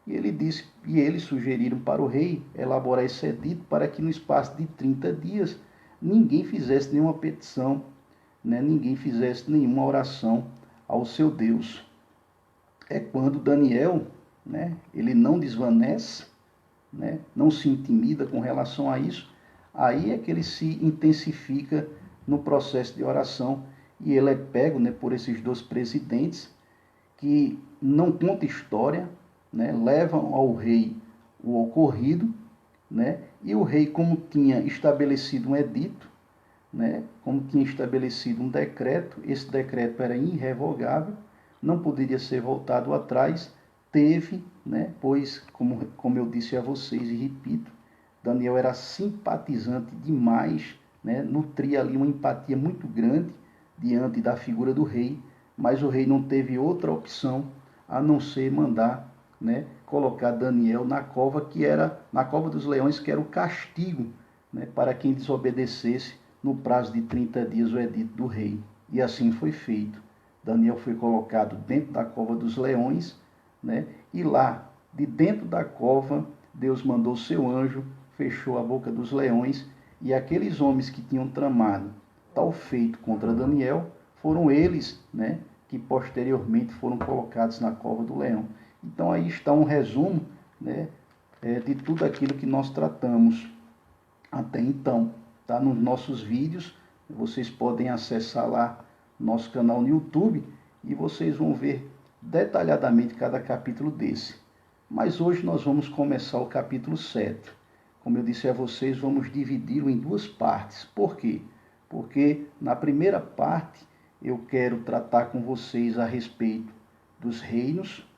E eles sugeriram para o rei elaborar esse edito para que no espaço de 30 dias ninguém fizesse nenhuma petição, né, ninguém fizesse nenhuma oração ao seu Deus. É quando Daniel, né, ele não desvanece, né, não se intimida com relação a isso, aí é que ele se intensifica no processo de oração e ele é pego, né, por esses 2 presidentes que não contam história, né, levam ao rei o ocorrido, né, e o rei, como tinha estabelecido um edito, né, como tinha estabelecido um decreto, esse decreto era irrevogável, não poderia ser voltado atrás, teve, né, pois, como eu disse a vocês e repito, Daniel era simpatizante demais, né, nutria ali uma empatia muito grande diante da figura do rei, mas o rei não teve outra opção a não ser mandar, né, colocar Daniel na cova na cova dos leões, que era o castigo, né, para quem desobedecesse no prazo de 30 dias o edito do rei. E assim foi feito. Daniel foi colocado dentro da cova dos leões, né, e lá, de dentro da cova, Deus mandou seu anjo, fechou a boca dos leões, e aqueles homens que tinham tramado tal feito contra Daniel, foram eles, né, que posteriormente foram colocados na cova do leão. Então aí está um resumo, né, de tudo aquilo que nós tratamos até então. Tá nos nossos vídeos, vocês podem acessar lá nosso canal no YouTube e vocês vão ver detalhadamente cada capítulo desse. Mas hoje nós vamos começar o capítulo 7. Como eu disse a vocês, vamos dividi-lo em 2 partes. Por quê? Porque na primeira parte eu quero tratar com vocês a respeito dos reinos,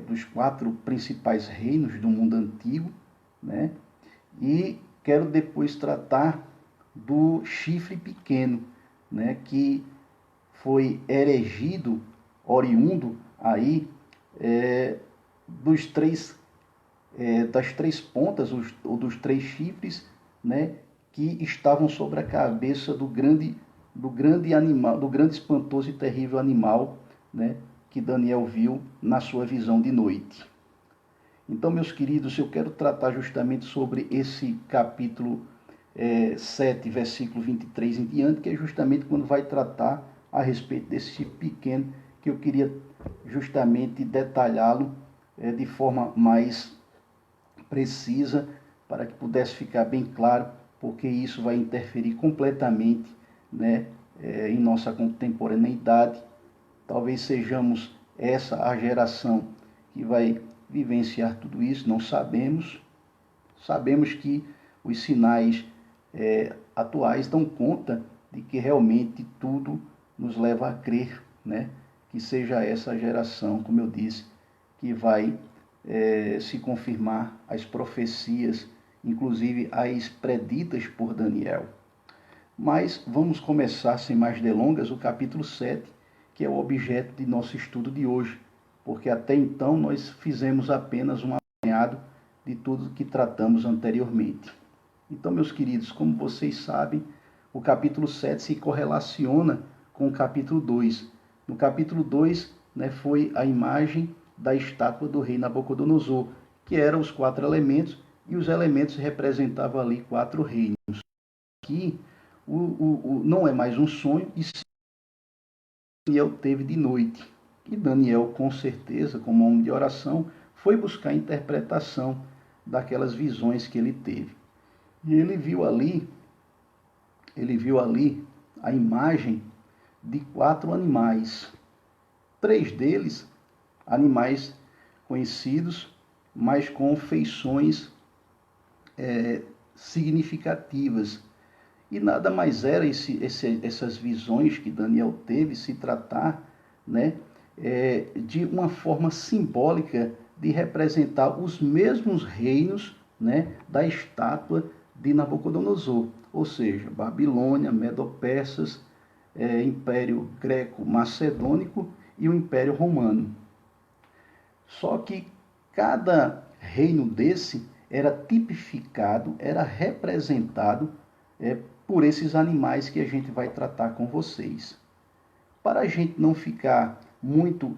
dos 4 principais reinos do mundo antigo, né? E quero depois tratar do chifre pequeno, né? Que foi erigido, oriundo aí dos das 3 pontas, ou dos 3 chifres, né? Que estavam sobre a cabeça do grande animal, do grande espantoso e terrível animal, né? Que Daniel viu na sua visão de noite. Então, meus queridos, eu quero tratar justamente sobre esse capítulo 7, versículo 23 em diante, que é justamente quando vai tratar a respeito desse chifre pequeno, que eu queria justamente detalhá-lo de forma mais precisa, para que pudesse ficar bem claro, porque isso vai interferir completamente, né, em nossa contemporaneidade. Talvez sejamos essa a geração que vai vivenciar tudo isso, não sabemos. Sabemos que os sinais atuais dão conta de que realmente tudo nos leva a crer, né, que seja essa geração, como eu disse, que vai se confirmar as profecias, inclusive as preditas por Daniel. Mas vamos começar, sem mais delongas, o capítulo 7, que é o objeto de nosso estudo de hoje, porque até então nós fizemos apenas um apanhado de tudo que tratamos anteriormente. Então, meus queridos, como vocês sabem, o capítulo 7 se correlaciona com o capítulo 2. No capítulo 2, né, foi a imagem da estátua do rei Nabucodonosor, que eram os 4 elementos, e os elementos representavam ali 4 reinos. Aqui, não é mais um sonho, e Daniel teve de noite. E Daniel, com certeza, como homem de oração, foi buscar a interpretação daquelas visões que ele teve. E ele viu ali a imagem de 4 animais. 3 deles, animais conhecidos, mas com feições significativas. E nada mais era essas visões que Daniel teve se tratar, né, de uma forma simbólica de representar os mesmos reinos, né, da estátua de Nabucodonosor, ou seja, Babilônia, Medo-Persas, Império Greco-Macedônico e o Império Romano. Só que cada reino desse era tipificado, era representado por esses animais que a gente vai tratar com vocês. Para a gente não ficar muito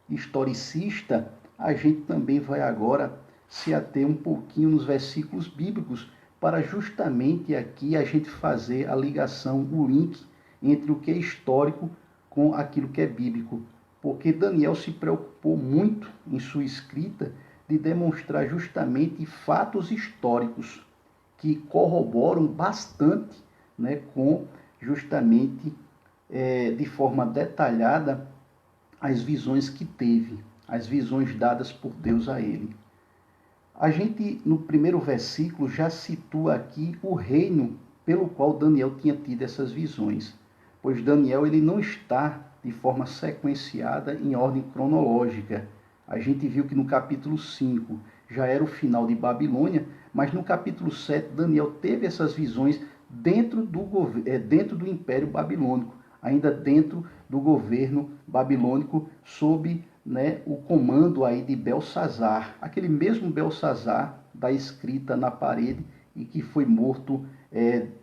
historicista, a gente também vai agora se ater um pouquinho nos versículos bíblicos, para justamente aqui a gente fazer a ligação, o link entre o que é histórico com aquilo que é bíblico. Porque Daniel se preocupou muito em sua escrita de demonstrar justamente fatos históricos que corroboram bastante, né, com justamente de forma detalhada as visões que teve, as visões dadas por Deus a ele. A gente, no primeiro versículo, já situa aqui o reino pelo qual Daniel tinha tido essas visões, pois Daniel ele não está de forma sequenciada em ordem cronológica. A gente viu que no capítulo 5 já era o final de Babilônia, mas no capítulo 7 Daniel teve essas visões dentro do Império Babilônico, ainda dentro do governo babilônico, sob, né, o comando aí de Belsazar, aquele mesmo Belsazar da escrita na parede e que foi morto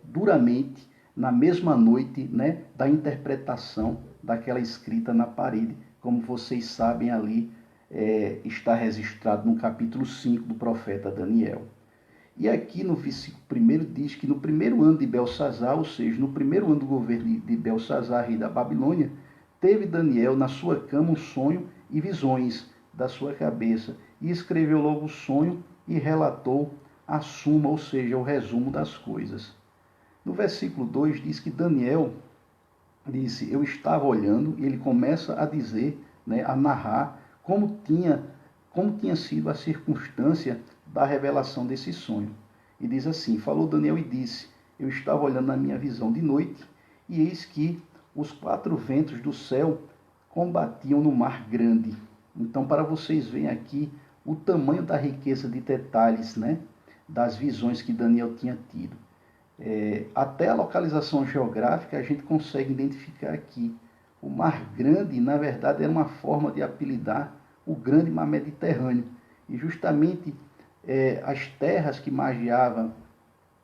duramente na mesma noite, né, da interpretação daquela escrita na parede, como vocês sabem ali está registrado no capítulo 5 do profeta Daniel. E aqui no versículo 1 diz que no primeiro ano de Belsazar, ou seja, no primeiro ano do governo de Belsazar, rei da Babilônia, teve Daniel na sua cama um sonho e visões da sua cabeça, e escreveu logo o sonho e relatou a suma, ou seja, o resumo das coisas. No versículo 2 diz que Daniel disse, eu estava olhando, e ele começa a dizer, né, a narrar como tinha sido a circunstância da revelação desse sonho. E diz assim, falou Daniel e disse, eu estava olhando na minha visão de noite, e eis que os 4 ventos do céu combatiam no mar grande. Então, para vocês verem aqui o tamanho da riqueza de detalhes, né, das visões que Daniel tinha tido. Até a localização geográfica a gente consegue identificar aqui. O Mar Grande, na verdade, era uma forma de apelidar o grande mar Mediterrâneo. E justamente as terras que margeavam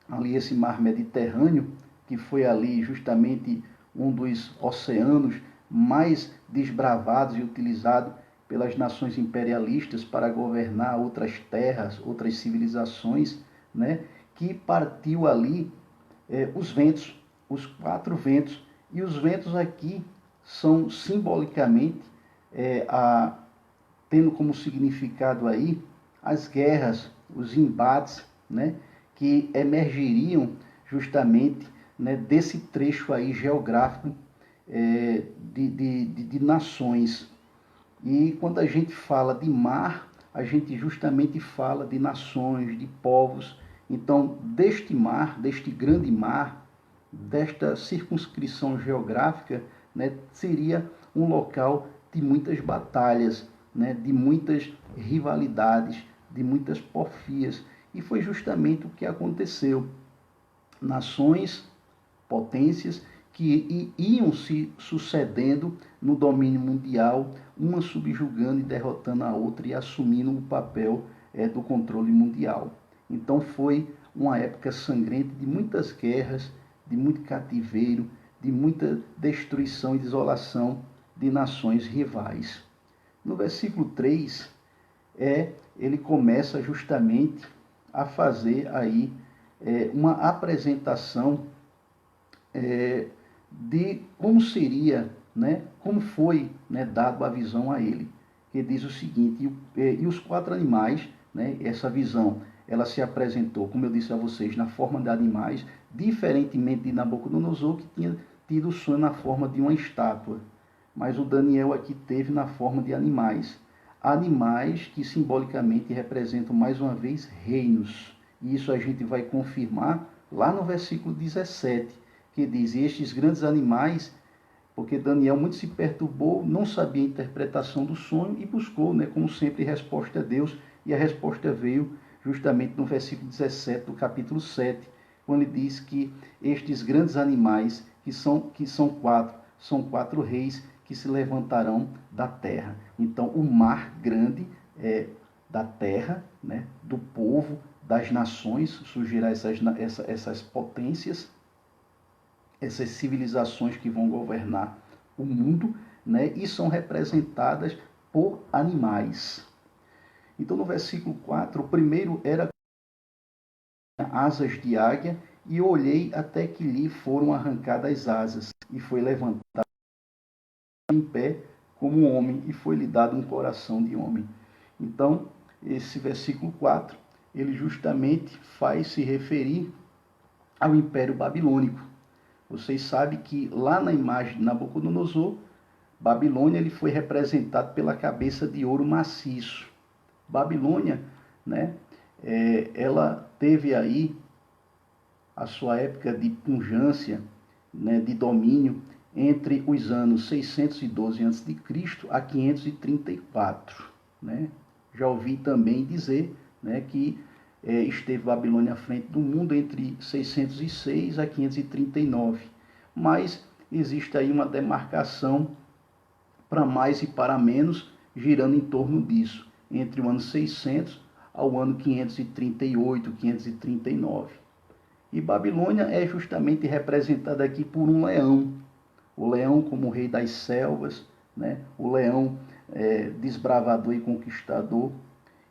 ali esse mar Mediterrâneo, que foi ali justamente um dos oceanos mais desbravados e utilizados pelas nações imperialistas para governar outras terras, outras civilizações, né, que partiu ali os ventos, os 4 ventos. E os ventos aqui são simbolicamente, tendo como significado aí as guerras, os embates, né, que emergiriam justamente, né, desse trecho aí geográfico de nações. E quando a gente fala de mar, a gente justamente fala de nações, de povos. Então, deste mar, deste grande mar, desta circunscrição geográfica, né, seria um local de muitas batalhas, né, de muitas rivalidades, de muitas porfias. E foi justamente o que aconteceu. Nações, potências que iam se sucedendo no domínio mundial, uma subjugando e derrotando a outra e assumindo o papel do controle mundial. Então foi uma época sangrenta de muitas guerras, de muito cativeiro, de muita destruição e desolação de nações rivais. No versículo 3, ele começa justamente a fazer aí uma apresentação de como seria, né, como foi, né, dado a visão a ele. Que diz o seguinte: e os 4 animais, né, essa visão, ela se apresentou, como eu disse a vocês, na forma de animais, diferentemente de Nabucodonosor, que tinha tido o sonho na forma de uma estátua. Mas o Daniel aqui teve na forma de animais. Animais que simbolicamente representam mais uma vez reinos. E isso a gente vai confirmar lá no versículo 17, que diz: e estes grandes animais, porque Daniel muito se perturbou, não sabia a interpretação do sonho e buscou, né, como sempre, resposta a Deus. E a resposta veio justamente no versículo 17 do capítulo 7, quando ele diz que estes grandes animais, que são 4, são 4 reis que se levantarão da terra. Então, o mar grande da terra, né, do povo, das nações, surgirá essas potências, essas civilizações que vão governar o mundo, né, e são representadas por animais. Então, no versículo 4, o primeiro era asas de águia, e olhei até que lhe foram arrancadas asas, e foi levantado em pé como um homem, e foi-lhe dado um coração de homem. Então, esse versículo 4, ele justamente faz se referir ao Império Babilônico. Vocês sabem que lá na imagem de Nabucodonosor, Babilônia ele foi representado pela cabeça de ouro maciço. Babilônia, né, ela teve aí a sua época de pungência, né, de domínio, entre os anos 612 a.C. a 534. Né? Já ouvi também dizer, né, que esteve Babilônia à frente do mundo entre 606 a 539. Mas existe aí uma demarcação para mais e para menos, girando em torno disso, entre o ano 600 ao ano 538, 539. E Babilônia é justamente representada aqui por um leão. O leão como rei das selvas, né? O leão desbravador e conquistador.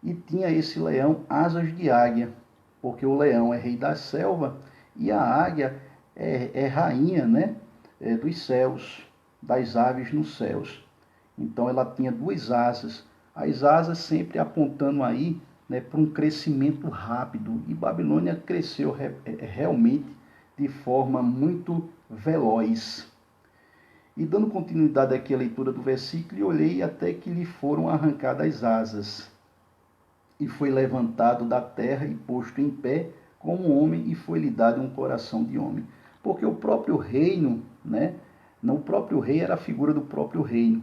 E tinha esse leão asas de águia, porque o leão é rei da selva e a águia é rainha, né, dos céus, das aves nos céus. Então ela tinha 2 asas, as asas sempre apontando aí, né, para um crescimento rápido. E Babilônia cresceu realmente de forma muito veloz. E dando continuidade aqui à leitura do versículo, olhei até que lhe foram arrancadas asas, e foi levantado da terra e posto em pé como homem, e foi-lhe dado um coração de homem. Porque o próprio reino, né, o próprio rei era a figura do próprio reino.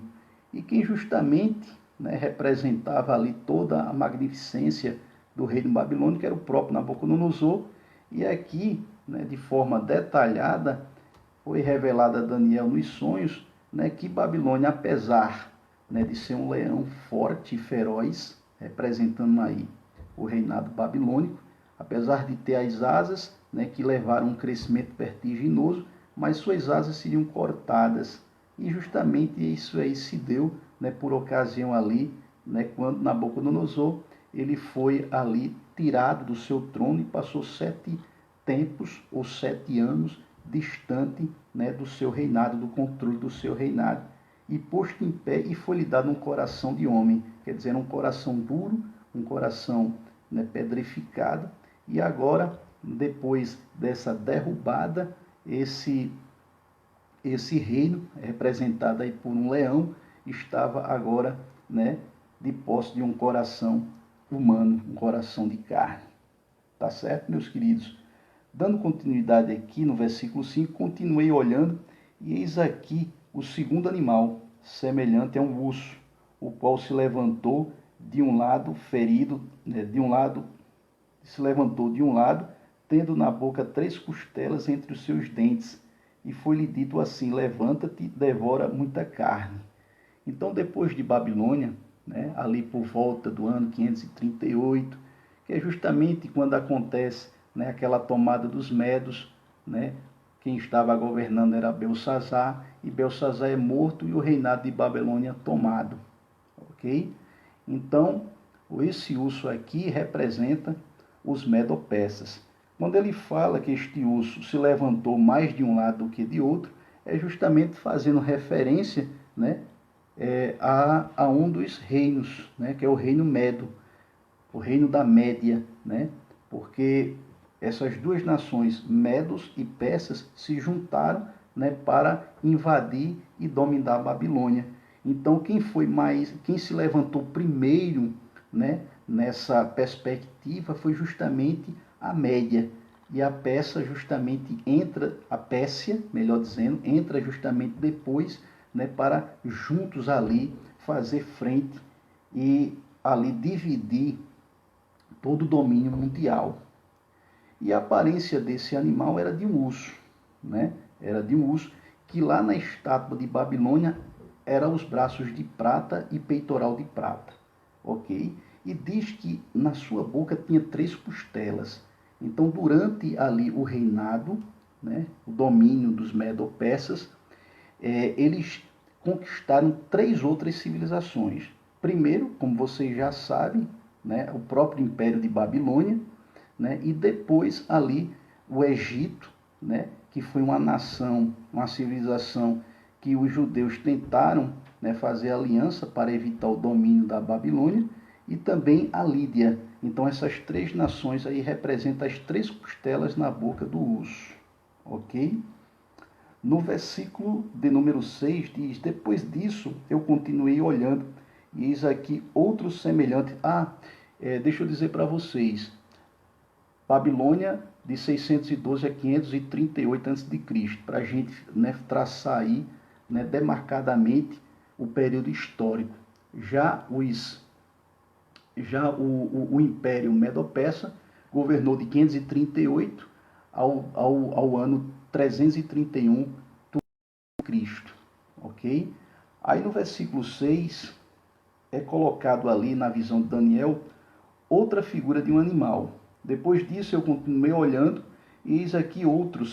E quem justamente né, representava ali toda a magnificência do reino babilônico, que era o próprio Nabucodonosor, e aqui, né, de forma detalhada, foi revelada a Daniel nos sonhos, né, que Babilônia, apesar, né, de ser um leão forte e feroz, representando aí o reinado babilônico, apesar de ter as asas, né, que levaram um crescimento vertiginoso, mas suas asas seriam cortadas. E justamente isso aí se deu, né, por ocasião ali, né, quando Nabucodonosor ele foi ali tirado do seu trono e passou 7 tempos ou 7 anos distante, né, do seu reinado, do controle do seu reinado, e posto em pé, e foi-lhe dado um coração de homem, quer dizer, um coração duro, um coração, né, pedrificado, e agora, depois dessa derrubada, esse reino, representado aí por um leão, estava agora, né, de posse de um coração humano, um coração de carne. Tá certo, meus queridos? Dando continuidade aqui no versículo 5, continuei olhando, e eis aqui o segundo animal, semelhante a um urso, o qual se levantou de um lado, ferido, né, tendo na boca 3 costelas entre os seus dentes, e foi-lhe dito assim: levanta-te, devora muita carne. Então, depois de Babilônia, né, ali por volta do ano 538, que é justamente quando acontece, né, aquela tomada dos medos, né, quem estava governando era Belsazar, e Belsazar é morto e o reinado de Babilônia tomado. Ok? Então, esse urso aqui representa os medo-persas. Quando ele fala que este urso se levantou mais de um lado do que de outro, é justamente fazendo referência, né, a um dos reinos, né, que é o reino Medo, o reino da Média, né, porque essas duas nações, medos e persas, se juntaram, né, para invadir e dominar a Babilônia. Então, quem se levantou primeiro, né, nessa perspectiva foi justamente a Média. E a Pérsia justamente entra, a Pérsia, melhor dizendo, entra justamente depois, né, para juntos ali fazer frente e ali dividir todo o domínio mundial. E a aparência desse animal era de um urso, né? Era de um urso que lá na estátua de Babilônia eram os braços de prata e peitoral de prata, ok? E diz que na sua boca tinha 3 costelas. Então, durante ali o reinado, né, o domínio dos medo-persas, eles conquistaram 3 outras civilizações. Primeiro, como vocês já sabem, né, o próprio Império de Babilônia, né, e depois ali o Egito, né, que foi uma nação, uma civilização que os judeus tentaram, né, fazer aliança para evitar o domínio da Babilônia, e também a Lídia. Então essas 3 nações aí representam as 3 costelas na boca do urso, ok? No versículo de número 6 diz: depois disso eu continuei olhando, e eis aqui outro semelhante. Deixa eu dizer para vocês, Babilônia de 612 a 538 a.C., para a gente, né, traçar aí, né, demarcadamente o período histórico. Já o Império Medo-Persa governou de 538 ao ano 331 d.C., ok? Aí no versículo 6 é colocado ali na visão de Daniel outra figura de um animal. Depois disso eu continuei olhando, e eis aqui outro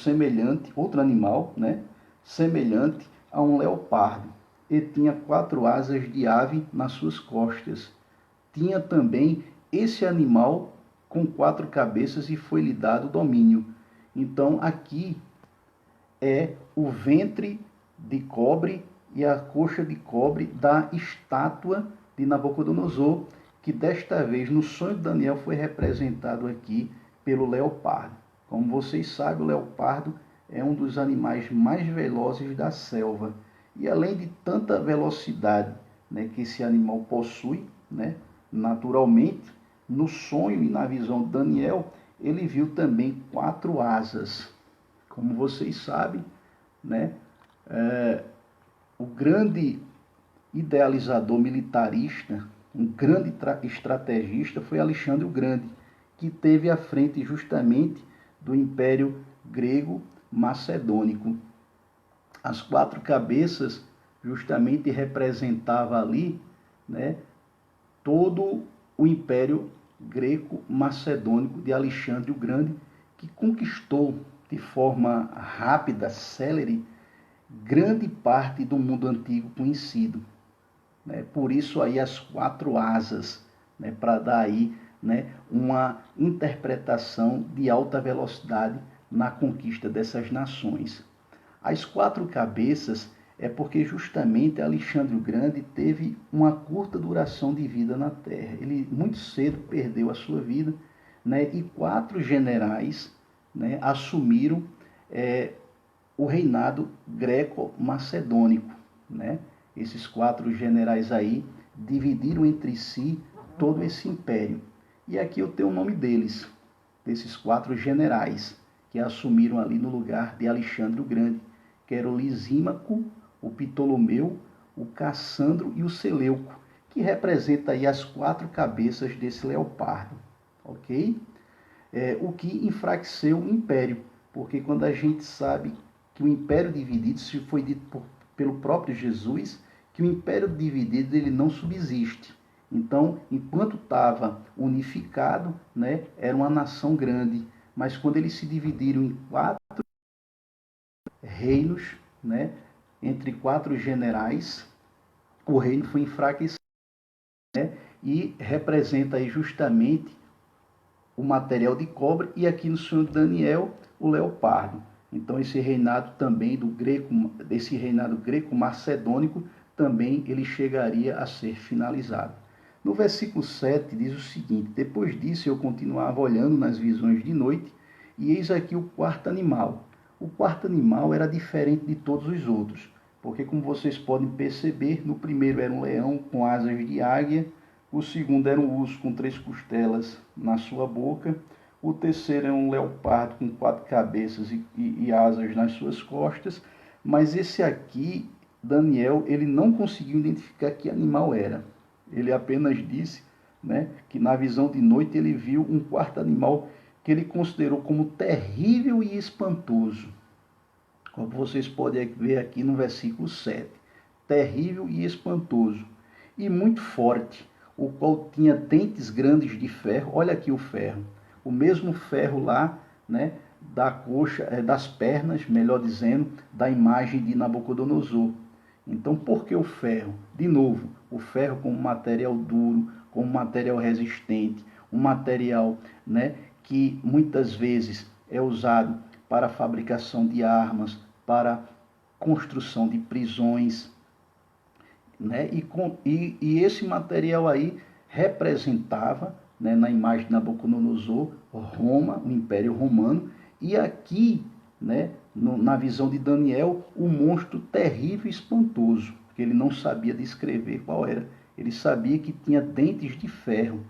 animal, né, semelhante a um leopardo, e tinha 4 asas de ave nas suas costas. Tinha também esse animal com 4 cabeças, e foi-lhe dado domínio. Então aqui é o ventre de cobre e a coxa de cobre da estátua de Nabucodonosor, que desta vez no sonho de Daniel foi representado aqui pelo leopardo. Como vocês sabem, o leopardo é um dos animais mais velozes da selva. E além de tanta velocidade, né, que esse animal possui, né, naturalmente, no sonho e na visão de Daniel, ele viu também 4 asas. Como vocês sabem, né, o grande idealizador militarista, um grande estrategista, foi Alexandre o Grande, que teve à frente justamente do Império Grego Macedônico. As quatro cabeças justamente representavam ali, né, todo o Império Greco-Macedônico de Alexandre o Grande, que conquistou de forma rápida, célere, grande parte do mundo antigo conhecido. Né? Por isso aí as quatro asas, né, para dar aí, né, uma interpretação de alta velocidade na conquista dessas nações. As quatro cabeças é porque justamente Alexandre o Grande teve uma curta duração de vida na Terra. Ele muito cedo perdeu a sua vida, né, e quatro generais, né, assumiram o reinado greco-macedônico. Né? Esses quatro generais aí dividiram entre si todo esse império. E aqui eu tenho o nome deles, desses quatro generais que assumiram ali no lugar de Alexandre o Grande, que era o Lisímaco, o Ptolomeu, o Cassandro e o Seleuco, que representa aí as quatro cabeças desse leopardo, ok? O que enfraqueceu o império, porque quando a gente sabe que o império dividido, se foi dito pelo próprio Jesus, que o império dividido ele não subsiste. Então, enquanto estava unificado, né, era uma nação grande, mas quando eles se dividiram em quatro reinos, né, entre quatro generais, o reino foi enfraquecido, né, e representa aí justamente o material de cobre e aqui no Senhor Daniel o leopardo. Então esse reinado também desse reinado greco-macedônico também ele chegaria a ser finalizado. No versículo 7 diz o seguinte: depois disso eu continuava olhando nas visões de noite e eis aqui o quarto animal. O quarto animal era diferente de todos os outros, porque como vocês podem perceber, no primeiro era um leão com asas de águia, o segundo era um urso com 3 costelas na sua boca, o terceiro era um leopardo com 4 cabeças e asas nas suas costas, mas esse aqui, Daniel, ele não conseguiu identificar que animal era. Ele apenas disse, né, que na visão de noite ele viu um quarto animal que ele considerou como terrível e espantoso. Como vocês podem ver aqui no versículo 7. Terrível e espantoso, e muito forte, o qual tinha dentes grandes de ferro. Olha aqui o ferro, o mesmo ferro lá, né, da coxa, das pernas, melhor dizendo, da imagem de Nabucodonosor. Então, por que o ferro? De novo, o ferro como material duro, como material resistente, um material, né, que muitas vezes é usado para a fabricação de armas, para construção de prisões, né? E esse material aí representava, né, na imagem de Nabucodonosor, Roma, o Império Romano, e aqui, né, na visão de Daniel, o monstro terrível e espantoso, que ele não sabia descrever qual era. Ele sabia que tinha dentes de ferro,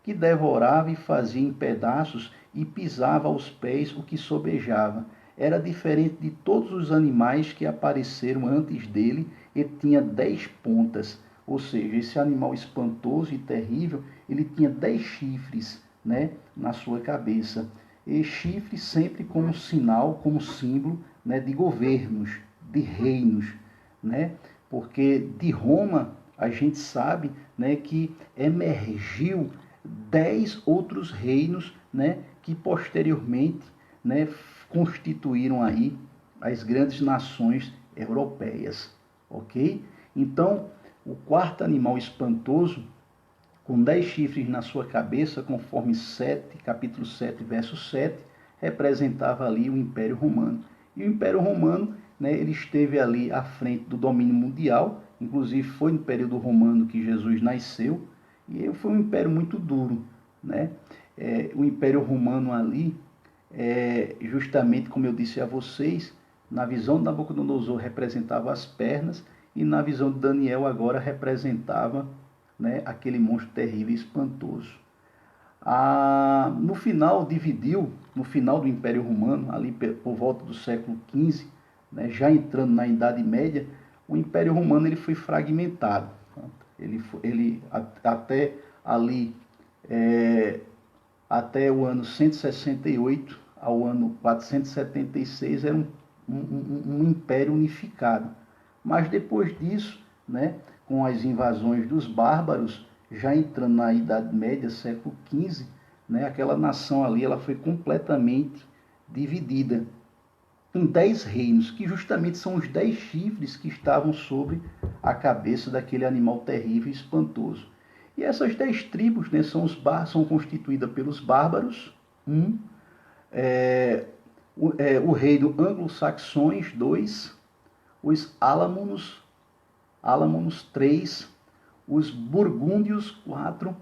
que devorava e fazia em pedaços e pisava aos pés o que sobejava. Era diferente de todos os animais que apareceram antes dele e tinha 10 pontas. Ou seja, esse animal espantoso e terrível, ele tinha 10 chifres, né, na sua cabeça. E chifre sempre como sinal, como símbolo, né, de governos, de reinos, né? Porque de Roma a gente sabe, né, que emergiu 10 outros reinos, né, que posteriormente, né, constituíram aí as grandes nações europeias, ok? Então, o quarto animal espantoso, com 10 chifres na sua cabeça, conforme capítulo 7, verso 7, representava ali o Império Romano. E o Império Romano, né, ele esteve ali à frente do domínio mundial, inclusive foi no período romano que Jesus nasceu, e foi um império muito duro, né? O Império Romano ali, justamente como eu disse a vocês, na visão de Nabucodonosor representava as pernas e na visão de Daniel agora representava, né, aquele monstro terrível e espantoso. No final dividiu, no final do Império Romano, ali por volta do século XV, né, já entrando na Idade Média, o Império Romano ele foi fragmentado. Até ali, até o ano 168 ao ano 476 era um império unificado. Mas depois disso, né, com as invasões dos bárbaros, já entrando na Idade Média, século XV, né, aquela nação ali ela foi completamente dividida em 10 reinos, que justamente são os 10 chifres que estavam sobre a cabeça daquele animal terrível e espantoso. E essas 10 tribos, né, são constituídas pelos bárbaros, o reino anglo-saxões, 2, os álamos, 3, os burgúndios, 4,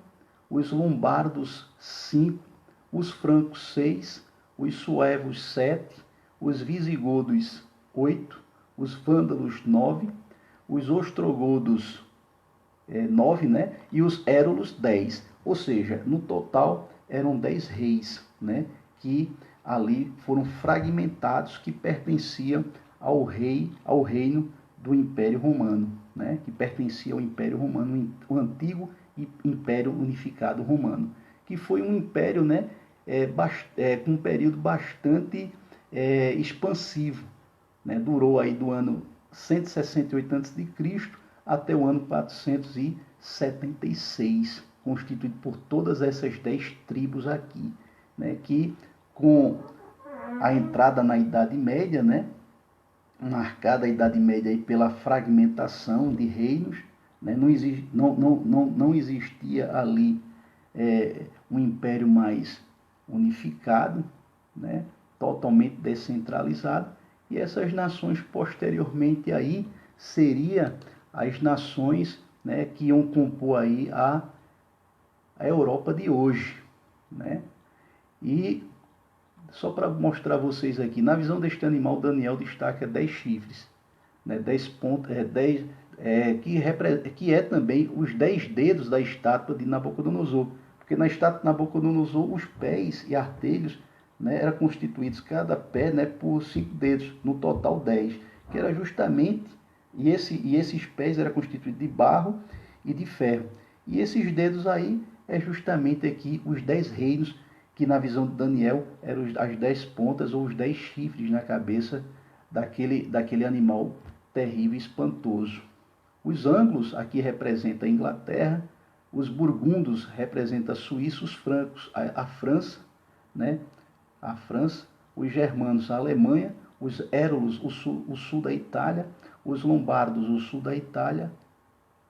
os lombardos, 5, os francos, 6, os suevos, 7, os visigodos, 8, os vândalos, 9, os ostrogodos, 9, né? E os érulos, 10. Ou seja, no total eram 10 reis, né? Que ali foram fragmentados, que pertenciam ao reino do Império Romano, né? Que pertencia ao Império Romano, o antigo Império Unificado Romano, que foi um império, né? Com um período bastante expansivo, né? Durou aí do ano 168 a.C. até o ano 476, constituído por todas essas 10 tribos aqui, né? Que com a entrada na Idade Média, né? Marcada a Idade Média aí pela fragmentação de reinos, né? Não existia ali um império mais unificado, né? Totalmente descentralizado, e essas nações posteriormente aí seria as nações, né, que iam compor aí a Europa de hoje, né? E só para mostrar a vocês aqui, na visão deste animal, Daniel destaca 10 chifres, né? 10 pontos, 10, que é também os 10 dedos da estátua de Nabucodonosor, porque na estátua de Nabucodonosor os pés e artelhos, né, eram constituídos cada pé, né, por 5 dedos, no total 10, que era justamente, e esses pés eram constituídos de barro e de ferro. E esses dedos aí é justamente aqui os 10 reinos, que na visão de Daniel eram as 10 pontas ou os 10 chifres na cabeça daquele animal terrível e espantoso. Os anglos aqui representam a Inglaterra, os burgundos representam a Suíça, os francos a França, né? A França, os germanos a Alemanha, os érulos o sul da Itália, os lombardos o sul da Itália,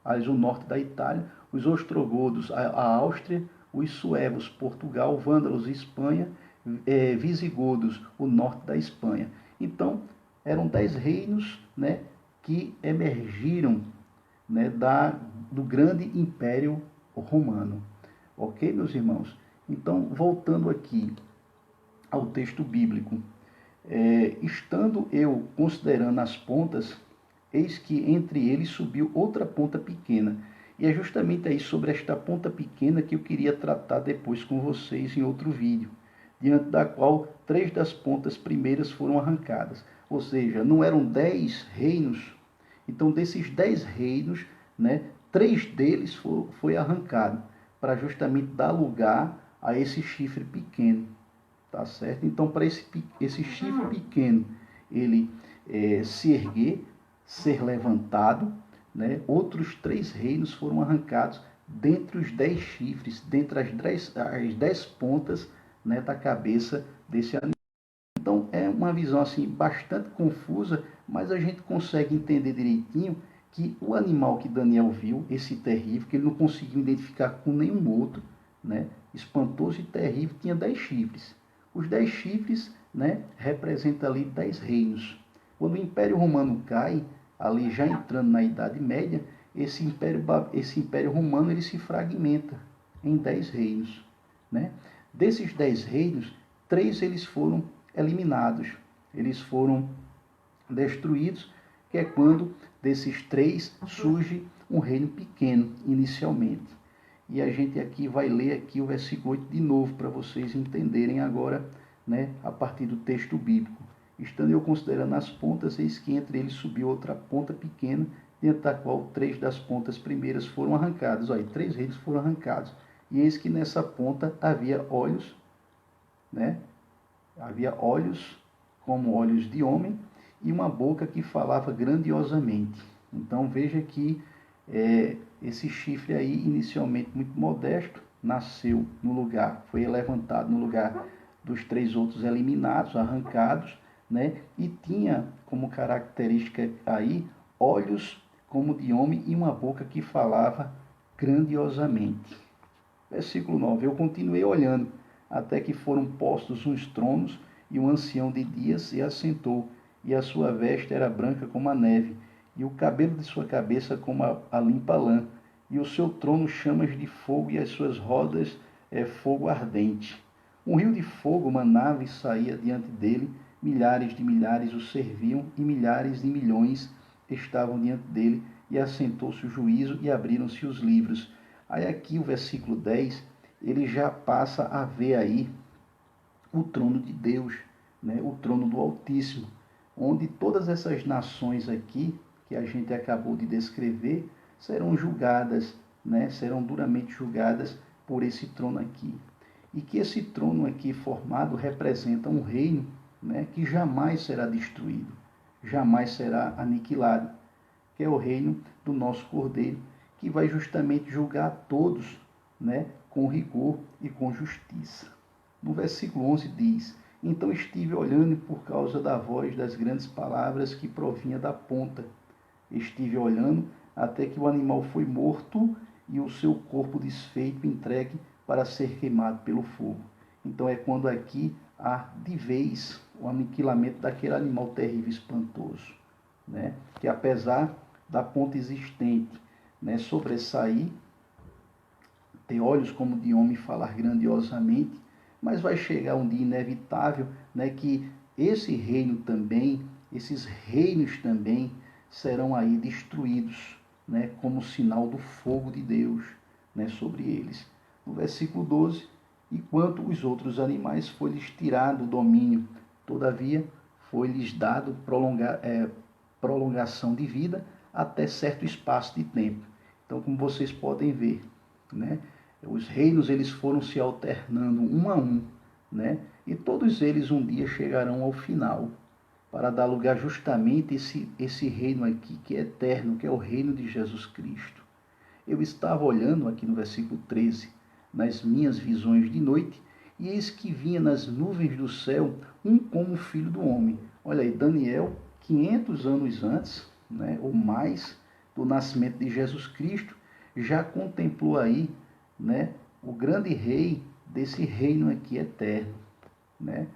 o norte da Itália, os ostrogodos a Áustria, os suevos Portugal, vândalos Espanha, visigodos o norte da Espanha. Então eram 10 reinos, né, que emergiram, né, do grande Império Romano. Ok, meus irmãos? Então, voltando aqui ao texto bíblico, estando eu considerando as pontas, eis que entre eles subiu outra ponta pequena. E é justamente aí sobre esta ponta pequena que eu queria tratar depois com vocês em outro vídeo, diante da qual 3 das pontas primeiras foram arrancadas. Ou seja, não eram 10 reinos. Então, desses 10 reinos, né, 3 deles foi arrancado, para justamente dar lugar a esse chifre pequeno. Tá certo? Então, para esse chifre pequeno, ele se erguer, ser levantado, né, outros 3 reinos foram arrancados dentre os 10 chifres, dentre as 10 pontas, né, da cabeça desse animal. Então, é uma visão assim bastante confusa, mas a gente consegue entender direitinho que o animal que Daniel viu, esse terrível, que ele não conseguiu identificar com nenhum outro, né, espantoso e terrível, tinha 10 chifres. Os 10 chifres, né, representam ali 10 reinos. Quando o Império Romano cai, ali já entrando na Idade Média, esse Império Romano ele se fragmenta em 10 reinos, né? Desses 10 reinos, 3 eles foram eliminados, eles foram destruídos, que é quando desses 3 surge um reino pequeno inicialmente. E a gente aqui vai ler aqui o versículo 8 de novo para vocês entenderem agora, né, a partir do texto bíblico. Estando eu considerando as pontas, eis que entre eles subiu outra ponta pequena, dentro da qual 3 das pontas primeiras foram arrancadas. Olha, 3 reinos foram arrancados. E eis que nessa ponta havia olhos, né? Havia olhos como olhos de homem e uma boca que falava grandiosamente. Então veja que esse chifre aí, inicialmente muito modesto, nasceu no lugar, foi levantado no lugar dos 3 outros eliminados, arrancados, né? E tinha como característica aí olhos como de homem e uma boca que falava grandiosamente. Versículo 9: Eu continuei olhando, até que foram postos uns tronos, e um ancião de dias se assentou, e a sua veste era branca como a neve, e o cabelo de sua cabeça como a limpa lã, e o seu trono chamas de fogo, e as suas rodas fogo ardente. Um rio de fogo manava e saía diante dele, milhares de milhares o serviam, e milhares de milhões estavam diante dele, e assentou-se o juízo, e abriram-se os livros. Aí aqui o versículo 10, ele já passa a ver aí o trono de Deus, né? O trono do Altíssimo, onde todas essas nações aqui, que a gente acabou de descrever, serão julgadas, né? Serão duramente julgadas por esse trono aqui. E que esse trono aqui formado representa um reino, né? Que jamais será destruído, jamais será aniquilado, que é o reino do nosso Cordeiro, que vai justamente julgar a todos, né, com rigor e com justiça. No versículo 11 diz: Então estive olhando por causa da voz das grandes palavras que provinha da ponta. Estive olhando até que o animal foi morto e o seu corpo desfeito entregue para ser queimado pelo fogo. Então é quando aqui há de vez o aniquilamento daquele animal terrível e espantoso, né, que apesar da ponta existente, né, sobressair, ter olhos como de homem, falar grandiosamente, mas vai chegar um dia inevitável, né, que esse reino também, esses reinos também serão aí destruídos, né, como sinal do fogo de Deus, né, sobre eles. No versículo 12, e quanto os outros animais foi-lhes tirado o domínio, todavia foi-lhes dado prolongação de vida até certo espaço de tempo. Então, como vocês podem ver, né, os reinos eles foram se alternando um a um, né, e todos eles um dia chegarão ao final, para dar lugar justamente esse reino aqui, que é eterno, que é o reino de Jesus Cristo. Eu estava olhando aqui no versículo 13, nas minhas visões de noite, e eis que vinha nas nuvens do céu um como filho do homem. Olha aí, Daniel, 500 anos antes, né, ou mais, do nascimento de Jesus Cristo, já contemplou aí, né, o grande rei desse reino aqui eterno, né?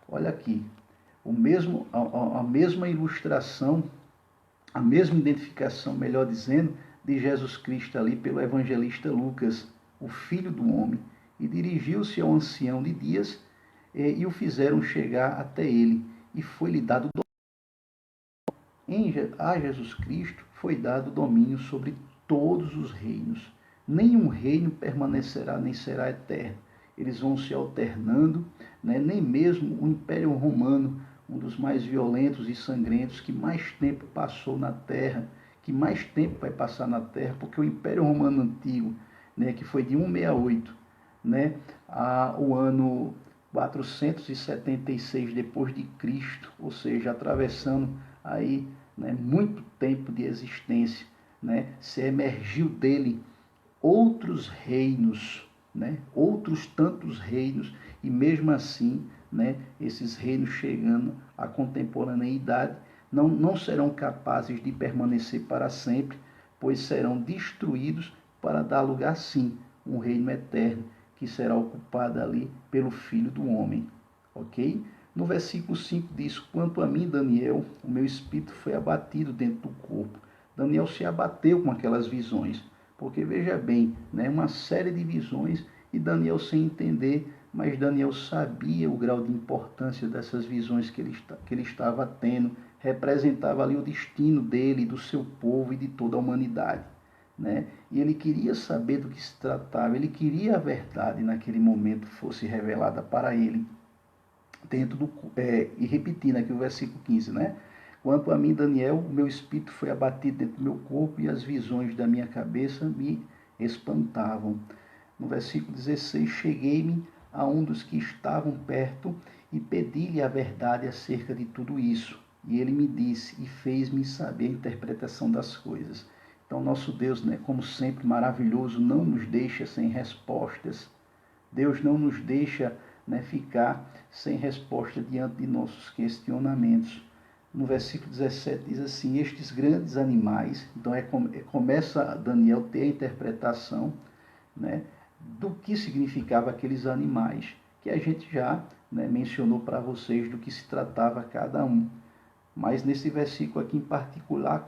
Olha aqui, a mesma ilustração, a mesma identificação, melhor dizendo, de Jesus Cristo ali pelo evangelista Lucas, o Filho do Homem, e dirigiu-se ao ancião de dias e o fizeram chegar até ele, e foi-lhe dado a Jesus Cristo foi dado domínio sobre todos os reinos. Nenhum reino permanecerá nem será eterno. Eles vão se alternando, né? Nem mesmo o Império Romano, um dos mais violentos e sangrentos, que mais tempo passou na Terra, que mais tempo vai passar na Terra, porque o Império Romano Antigo, né, que foi de 168, né, ao ano 476 depois de Cristo, ou seja, atravessando aí, né, muito tempo de existência, né, se emergiu dele outros reinos, né, outros tantos reinos, e mesmo assim, né, esses reinos chegando à contemporaneidade não serão capazes de permanecer para sempre, pois serão destruídos para dar lugar sim um reino eterno que será ocupado ali pelo Filho do Homem, ok? No versículo 5 diz: Quanto a mim, Daniel, o meu espírito foi abatido dentro do corpo. Daniel se abateu com aquelas visões, porque veja bem, né, uma série de visões e Daniel sem entender, mas Daniel sabia o grau de importância dessas visões que ele estava tendo, representava ali o destino dele, do seu povo e de toda a humanidade, né? E ele queria saber do que se tratava, ele queria a verdade naquele momento fosse revelada para ele. e repetindo aqui o versículo 15, né? Quanto a mim, Daniel, o meu espírito foi abatido dentro do meu corpo e as visões da minha cabeça me espantavam. No versículo 16, cheguei-me a um dos que estavam perto e pedi-lhe a verdade acerca de tudo isso. E ele me disse e fez-me saber a interpretação das coisas. Então, nosso Deus, né, como sempre maravilhoso, não nos deixa sem respostas. Deus não nos deixa, né, ficar sem resposta diante de nossos questionamentos. No versículo 17 diz assim, estes grandes animais, então começa Daniel a ter a interpretação, né, do que significava aqueles animais, que a gente já, né, mencionou para vocês do que se tratava cada um. Mas nesse versículo aqui em particular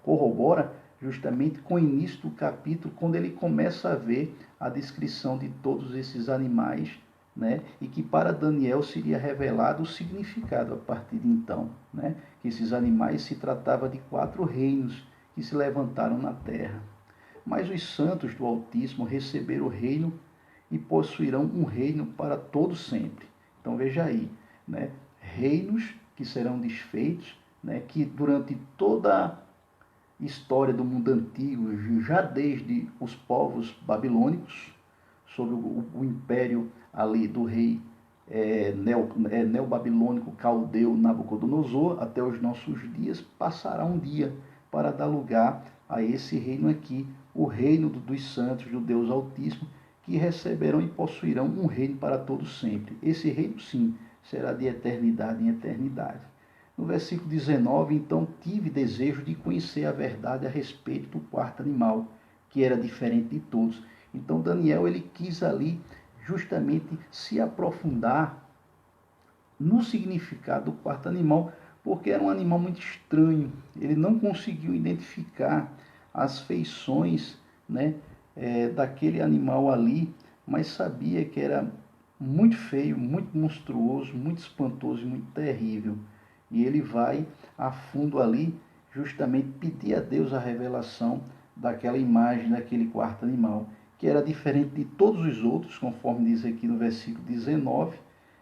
corrobora justamente com o início do capítulo, quando ele começa a ver a descrição de todos esses animais, né? E que para Daniel seria revelado o significado a partir de então, né? Que esses animais se tratava de 4 reinos que se levantaram na terra. Mas os santos do Altíssimo receberam o reino e possuirão um reino para todo sempre. Então veja aí, né? Reinos que serão desfeitos, né? Que durante toda a história do mundo antigo, já desde os povos babilônicos, sob o império ali do rei neobabilônico caldeu Nabucodonosor, até os nossos dias, passará um dia para dar lugar a esse reino aqui, o reino dos santos, do Deus Altíssimo, que receberão e possuirão um reino para todo sempre. Esse reino, sim, será de eternidade em eternidade. No versículo 19, então, tive desejo de conhecer a verdade a respeito do quarto animal, que era diferente de todos. Então, Daniel, ele quis ali justamente se aprofundar no significado do quarto animal, porque era um animal muito estranho. Ele não conseguiu identificar as feições, né, daquele animal ali, mas sabia que era muito feio, muito monstruoso, muito espantoso e muito terrível. E ele vai a fundo ali, justamente pedir a Deus a revelação daquela imagem, daquele quarto animal, que era diferente de todos os outros, conforme diz aqui no versículo 19,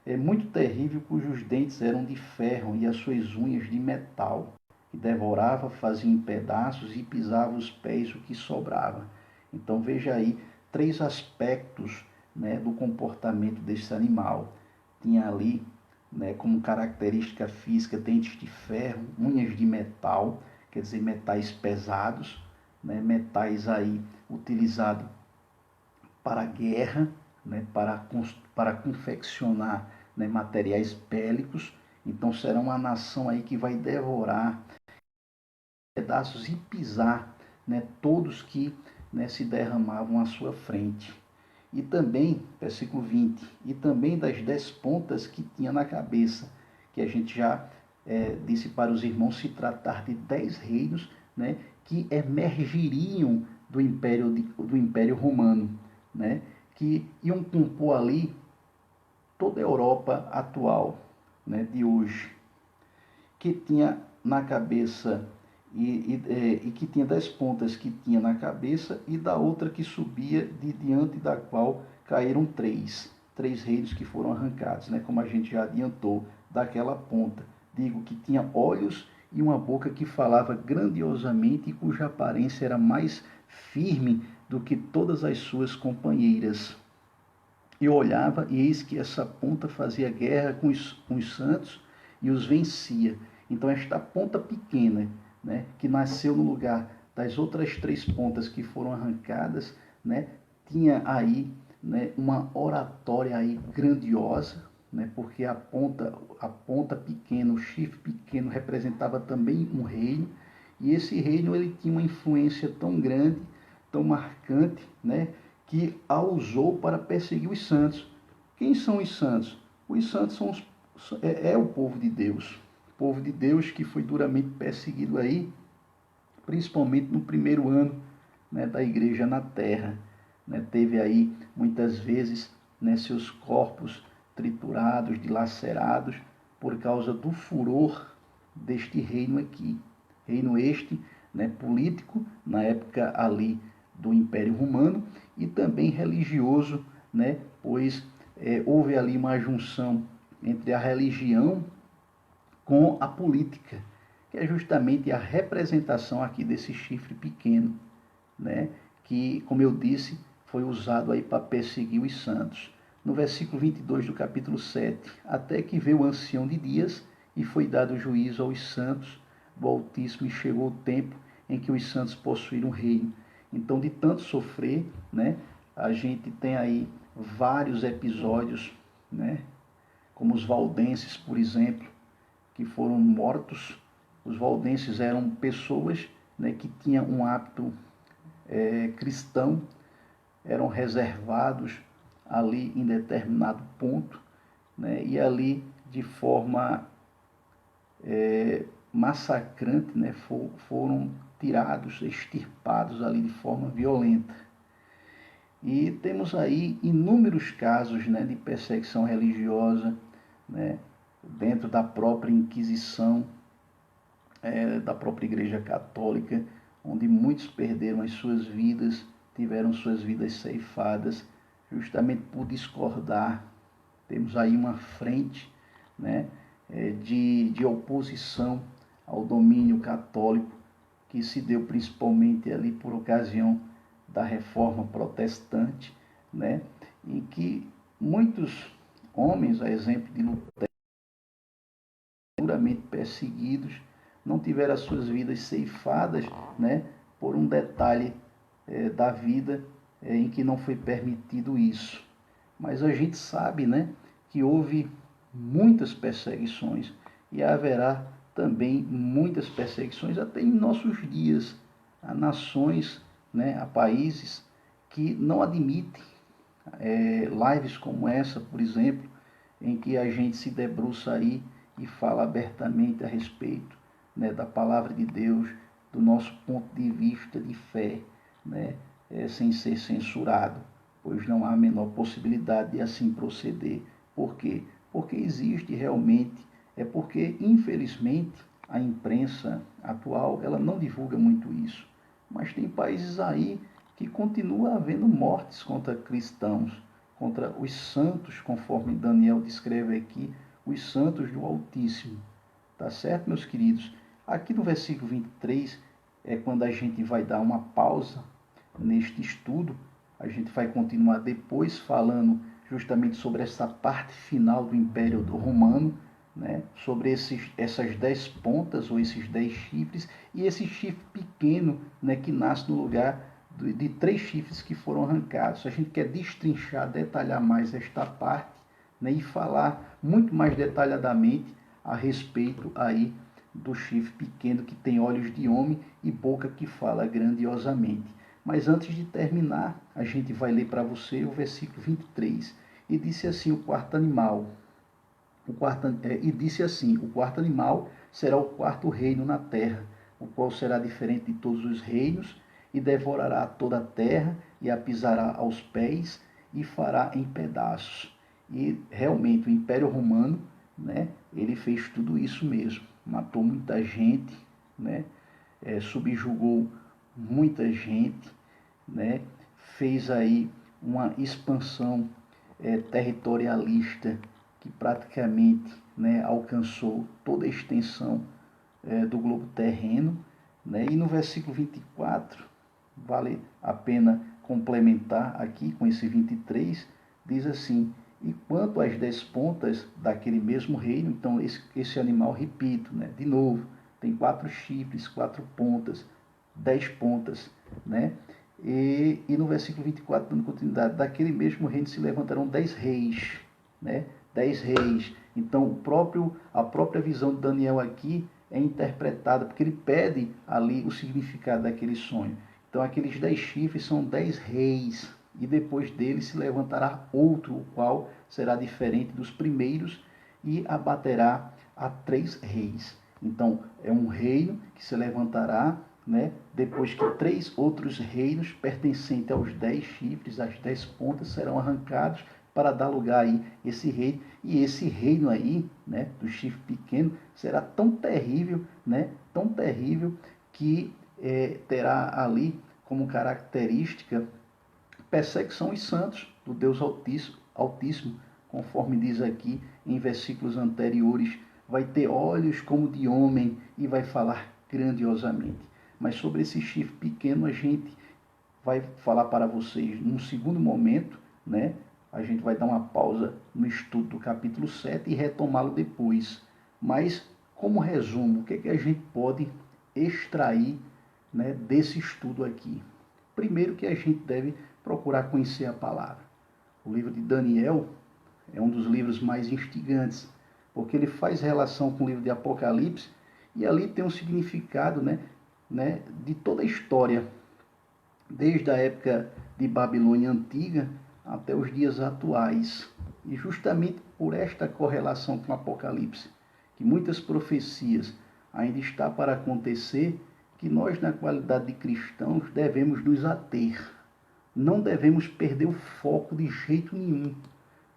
é muito terrível, cujos dentes eram de ferro e as suas unhas de metal, que devorava, fazia em pedaços e pisava os pés o que sobrava. Então veja aí 3 aspectos, né, do comportamento desse animal. Tinha ali, né, como característica física dentes de ferro, unhas de metal, quer dizer, metais pesados, né, metais aí utilizados para a guerra, né, para confeccionar, né, materiais bélicos. Então será uma nação aí que vai devorar pedaços e pisar, né, todos que, né, se derramavam à sua frente. E também, versículo 20, e também das 10 pontas que tinha na cabeça, que a gente já disse para os irmãos se tratar de 10 reinos, né, que emergiriam do Império Romano, né, que iam compor ali toda a Europa atual, né, de hoje, que tinha na cabeça e que tinha 10 pontas que tinha na cabeça e da outra que subia de diante da qual caíram três reinos que foram arrancados, né, como a gente já adiantou, daquela ponta. Digo que tinha olhos e uma boca que falava grandiosamente e cuja aparência era mais firme do que todas as suas companheiras. Eu olhava e eis que essa ponta fazia guerra com os santos e os vencia. Então esta ponta pequena, né, que nasceu no lugar das outras 3 pontas que foram arrancadas, né, tinha aí, né, uma oratória aí grandiosa, né, porque a ponta pequena, o chifre pequeno representava também um reino, e esse reino ele tinha uma influência tão grande, tão marcante, né, que a usou para perseguir os santos. Quem são os santos? Os santos são o povo de Deus. O povo de Deus que foi duramente perseguido aí, principalmente no primeiro ano, né, da igreja na terra. Né? Teve aí, muitas vezes, né, seus corpos triturados, dilacerados, por causa do furor deste reino aqui. Reino este, né, político, na época ali do Império Romano, e também religioso, né, pois houve ali uma junção entre a religião com a política, que é justamente a representação aqui desse chifre pequeno, né? Que, como eu disse, foi usado aí para perseguir os santos. No versículo 22 do capítulo 7, até que veio o ancião de dias e foi dado juízo aos santos do Altíssimo, e chegou o tempo em que os santos possuíram o reino. Então, de tanto sofrer, né, a gente tem aí vários episódios, né, como os valdenses, por exemplo, que foram mortos. Os valdenses eram pessoas, né, que tinham um hábito cristão, eram reservados ali em determinado ponto, né, e ali de forma massacrante, né, foram tirados, extirpados ali de forma violenta. E temos aí inúmeros casos, né, de perseguição religiosa, né, dentro da própria Inquisição, da própria Igreja Católica, onde muitos perderam as suas vidas, tiveram suas vidas ceifadas, justamente por discordar. Temos aí uma frente, né, de oposição ao domínio católico, que se deu principalmente ali por ocasião da Reforma Protestante, né, em que muitos homens, a exemplo de Lutero, duramente perseguidos, não tiveram as suas vidas ceifadas, né, por um detalhe da vida em que não foi permitido isso. Mas a gente sabe, né, que houve muitas perseguições e haverá também muitas perseguições até em nossos dias, a nações, né, a países que não admitem lives como essa, por exemplo, em que a gente se debruça aí e fala abertamente a respeito, né, da palavra de Deus, do nosso ponto de vista de fé, né, sem ser censurado, pois não há a menor possibilidade de assim proceder. Por quê? Porque existe realmente, porque infelizmente a imprensa atual ela não divulga muito isso, mas tem países aí que continua havendo mortes contra cristãos, contra os santos, conforme Daniel descreve aqui, os santos do Altíssimo. Tá certo, meus queridos? Aqui no versículo 23 é quando a gente vai dar uma pausa neste estudo. A gente vai continuar depois falando justamente sobre essa parte final do Império Romano, né? Sobre essas 10 pontas ou esses 10 chifres e esse chifre pequeno, né, que nasce no lugar de 3 chifres que foram arrancados. A gente quer destrinchar, detalhar mais esta parte, né, e falar muito mais detalhadamente a respeito aí do chifre pequeno que tem olhos de homem e boca que fala grandiosamente. Mas antes de terminar, a gente vai ler para você o versículo 23. E disse assim o quarto animal. E disse assim: o quarto animal será o quarto reino na terra, o qual será diferente de todos os reinos, e devorará toda a terra, e a pisará aos pés, e fará em pedaços. E realmente o Império Romano, né, ele fez tudo isso mesmo. Matou muita gente, né, subjugou muita gente, né, fez aí uma expansão territorialista que praticamente, né, alcançou toda a extensão do globo terreno, né? E no versículo 24, vale a pena complementar aqui com esse 23, diz assim: e quanto às 10 pontas daquele mesmo reino, então esse animal, repito, né, de novo, tem 4 chifres, 4 pontas, 10 pontas, né? E no versículo 24, dando continuidade, daquele mesmo reino se levantarão 10 reis, né? 10 reis. Então, a própria visão de Daniel aqui é interpretada, porque ele pede ali o significado daquele sonho. Então, aqueles 10 chifres são 10 reis, e depois dele se levantará outro, o qual será diferente dos primeiros, e abaterá a 3 reis. Então, é um reino que se levantará, né, depois que 3 outros reinos pertencentes aos 10 chifres, as 10 pontas, serão arrancados para dar lugar aí esse reino. E esse reino aí, né, do chifre pequeno, será tão terrível, né, tão terrível, que terá ali como característica perseguição aos santos do Deus Altíssimo, conforme diz aqui em versículos anteriores, vai ter olhos como de homem e vai falar grandiosamente. Mas sobre esse chifre pequeno a gente vai falar para vocês num segundo momento, né? A gente vai dar uma pausa no estudo do capítulo 7 e retomá-lo depois. Mas, como resumo, o que é que a gente pode extrair, né, desse estudo aqui? Primeiro que a gente deve procurar conhecer a palavra. O livro de Daniel é um dos livros mais instigantes, porque ele faz relação com o livro de Apocalipse e ali tem um significado, né, de toda a história, desde a época de Babilônia Antiga até os dias atuais. E justamente por esta correlação com o Apocalipse, que muitas profecias ainda está para acontecer, que nós, na qualidade de cristãos, devemos nos ater. Não devemos perder o foco de jeito nenhum,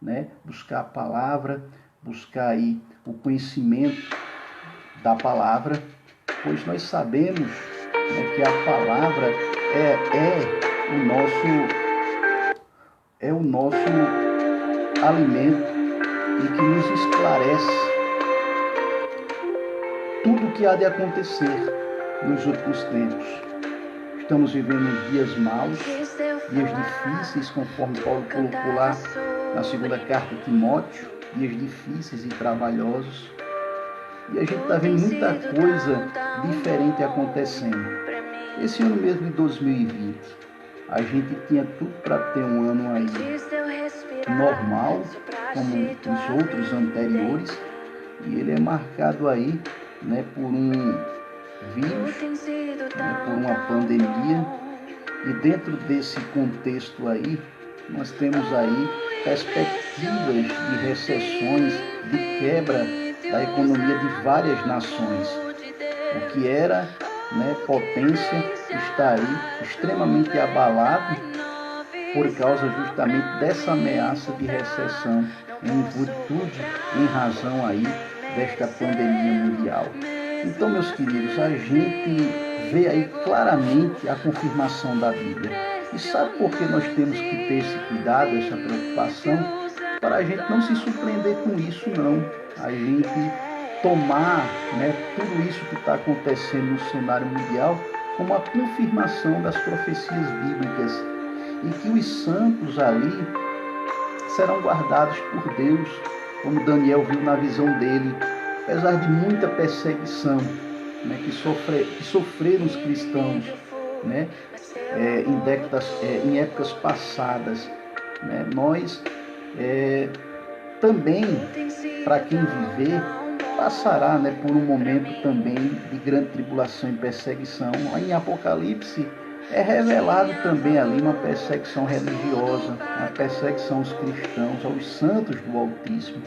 né? Buscar a palavra, buscar aí o conhecimento da palavra, pois nós sabemos, né, que a palavra é o nosso alimento e que nos esclarece tudo o que há de acontecer nos últimos tempos. Estamos vivendo dias maus, dias difíceis, conforme Paulo colocou lá na segunda carta de Timóteo, dias difíceis e trabalhosos. E a gente está vendo muita coisa diferente acontecendo. Esse ano mesmo de 2020, a gente tinha tudo para ter um ano aí normal, como os outros anteriores, e ele é marcado aí, né, por um vírus, né, por uma pandemia, e dentro desse contexto aí, nós temos aí perspectivas de recessões, de quebra da economia de várias nações. O que era, né, potência está aí extremamente abalado por causa justamente dessa ameaça de recessão, em virtude, em razão aí desta pandemia mundial. Então, meus queridos, a gente vê aí claramente a confirmação da Bíblia. E sabe por que nós temos que ter esse cuidado, essa preocupação? Para a gente não se surpreender com isso, não. A gente tomar, né, tudo isso que está acontecendo no cenário mundial como a confirmação das profecias bíblicas. E que os santos ali serão guardados por Deus, como Daniel viu na visão dele, apesar de muita perseguição, né, que sofreram os cristãos, né, em épocas passadas, né, nós também, para quem viver, passará, né, por um momento também de grande tribulação e perseguição. Em Apocalipse é revelado também ali uma perseguição religiosa, uma perseguição aos cristãos, aos santos do Altíssimo.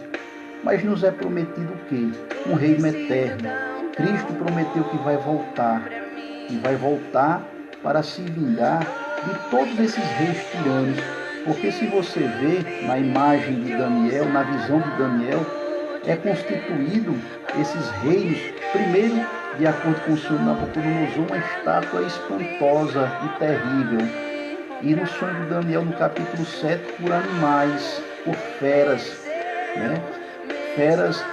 Mas nos é prometido o quê? Um reino eterno. Cristo prometeu que vai voltar. E vai voltar para se vingar de todos esses reis tiranos. Porque se você vê na imagem de Daniel, na visão de Daniel, é constituído esses reinos, primeiro, de acordo com o senhor Nabucodonosor, uma estátua espantosa e terrível. E no sonho de Daniel, no capítulo 7, por animais, por feras, né? Feras,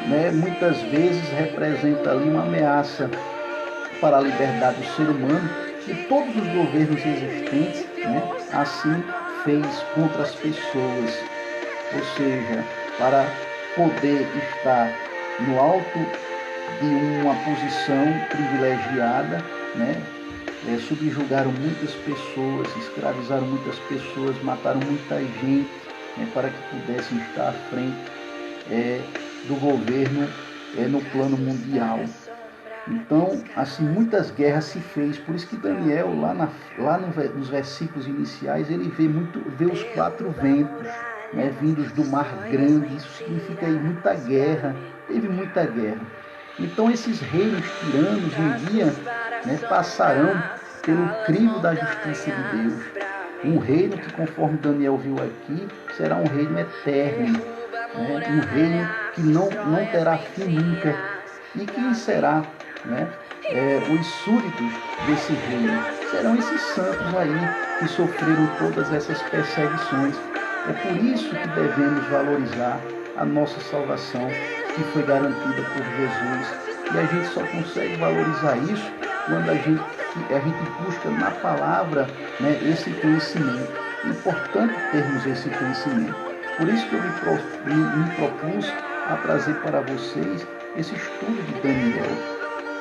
né, muitas vezes representa ali uma ameaça para a liberdade do ser humano, e todos os governos existentes, né, assim fez contra as pessoas, ou seja, para poder estar no alto de uma posição privilegiada, né, subjugaram muitas pessoas, escravizaram muitas pessoas, mataram muita gente, né, para que pudessem estar à frente do governo no plano mundial. Então, assim, muitas guerras se fez. Por isso que Daniel, nos versículos iniciais, ele vê os 4 ventos, né, vindos do mar grande. Isso significa aí muita guerra. Teve muita guerra. Então, esses reinos tiranos um dia, né, passarão pelo crivo da justiça de Deus. Um reino que, conforme Daniel viu aqui, será um reino eterno, né, um reino que não terá fim nunca. E quem será, né, os súditos desse reino? Serão esses santos aí que sofreram todas essas perseguições. É por isso que devemos valorizar a nossa salvação, que foi garantida por Jesus. E a gente só consegue valorizar isso quando a gente busca na palavra, né, esse conhecimento. É importante termos esse conhecimento. Por isso que eu me propus a trazer para vocês esse estudo de Daniel.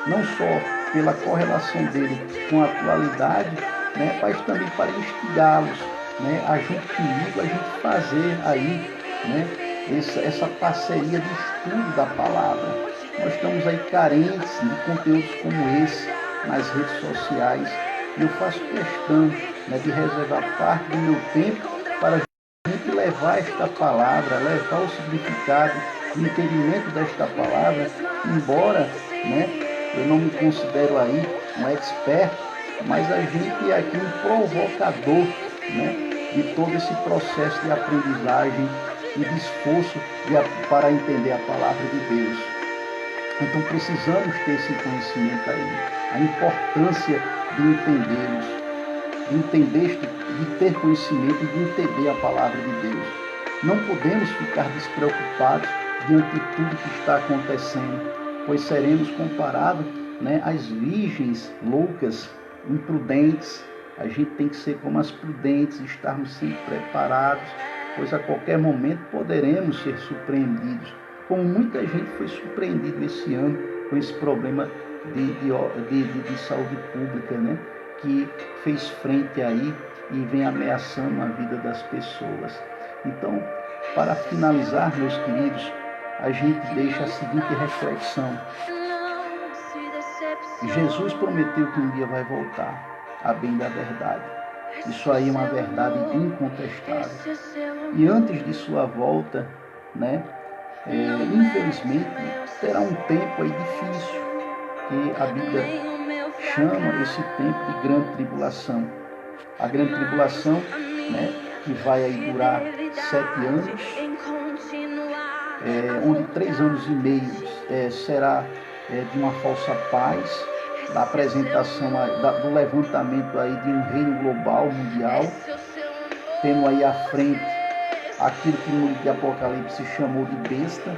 Não só pela correlação dele com a atualidade, né, mas também para instigá-los, né, a junto comigo, a gente fazer aí, né, essa parceria de estudo da palavra. Nós estamos aí carentes de conteúdos como esse nas redes sociais e eu faço questão, né, de reservar parte do meu tempo para a gente levar esta palavra, levar o significado, o entendimento desta palavra, embora, né, eu não me considero aí um expert, mas a gente é aqui um provocador, né, de todo esse processo de aprendizagem e de esforço para entender a palavra de Deus. Então precisamos ter esse conhecimento aí, a importância de entendê-los, de ter conhecimento e de entender a palavra de Deus. Não podemos ficar despreocupados diante de tudo que está acontecendo, pois seremos comparados, né, às virgens loucas, imprudentes. A gente tem que ser como as prudentes, estarmos sempre preparados, pois a qualquer momento poderemos ser surpreendidos, como muita gente foi surpreendido esse ano com esse problema de saúde pública, né, que fez frente aí e vem ameaçando a vida das pessoas. Então, para finalizar, meus queridos, a gente deixa a seguinte reflexão. Jesus prometeu que um dia vai voltar, a bem da verdade. Isso aí é uma verdade incontestável. E antes de sua volta, né, infelizmente, terá um tempo aí difícil, que a Bíblia chama esse tempo de grande tribulação. A grande tribulação, né, que vai aí durar 7 anos, onde 3 anos e meio será de uma falsa paz, da apresentação, do levantamento aí de um reino global, mundial, tendo aí à frente aquilo que no livro de Apocalipse se chamou de besta,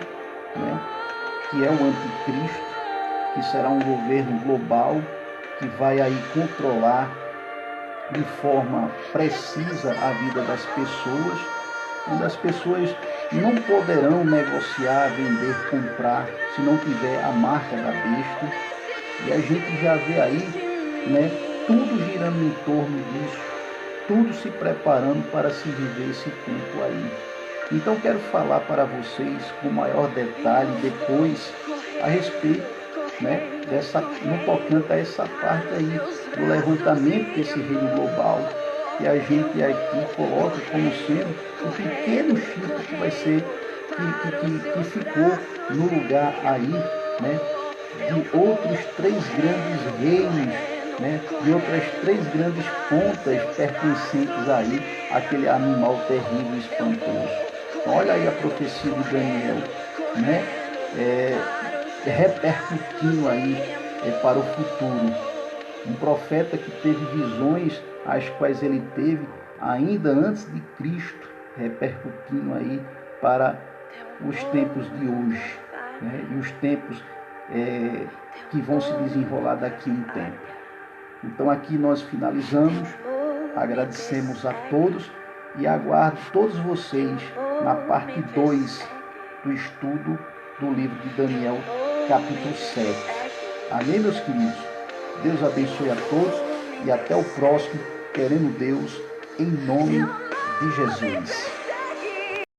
né, que é o anticristo, que será um governo global, que vai aí controlar de forma precisa a vida das pessoas, onde as pessoas não poderão negociar, vender, comprar, se não tiver a marca da besta. E a gente já vê aí, né, tudo girando em torno disso, tudo se preparando para se viver esse tempo aí. Então quero falar para vocês com maior detalhe depois a respeito, né, no tocante a essa parte aí do levantamento desse reino global, que a gente aqui coloca como sendo o pequeno chifre que vai ser, que ficou no lugar aí, né, de outros 3 grandes reinos, né, de outras 3 grandes pontas pertencentes aí àquele animal terrível e espantoso. Então, olha aí a profecia de Daniel, né, repercutindo aí para o futuro. Um profeta que teve visões as quais ele teve ainda antes de Cristo, repercutindo aí para os tempos de hoje, né, e os tempos que vão se desenrolar daqui a um tempo. Então aqui nós finalizamos, agradecemos a todos e aguardo todos vocês na parte 2 do estudo do livro de Daniel, capítulo 7. Amém, meus queridos? Deus abençoe a todos e até o próximo, querendo Deus, em nome de Jesus.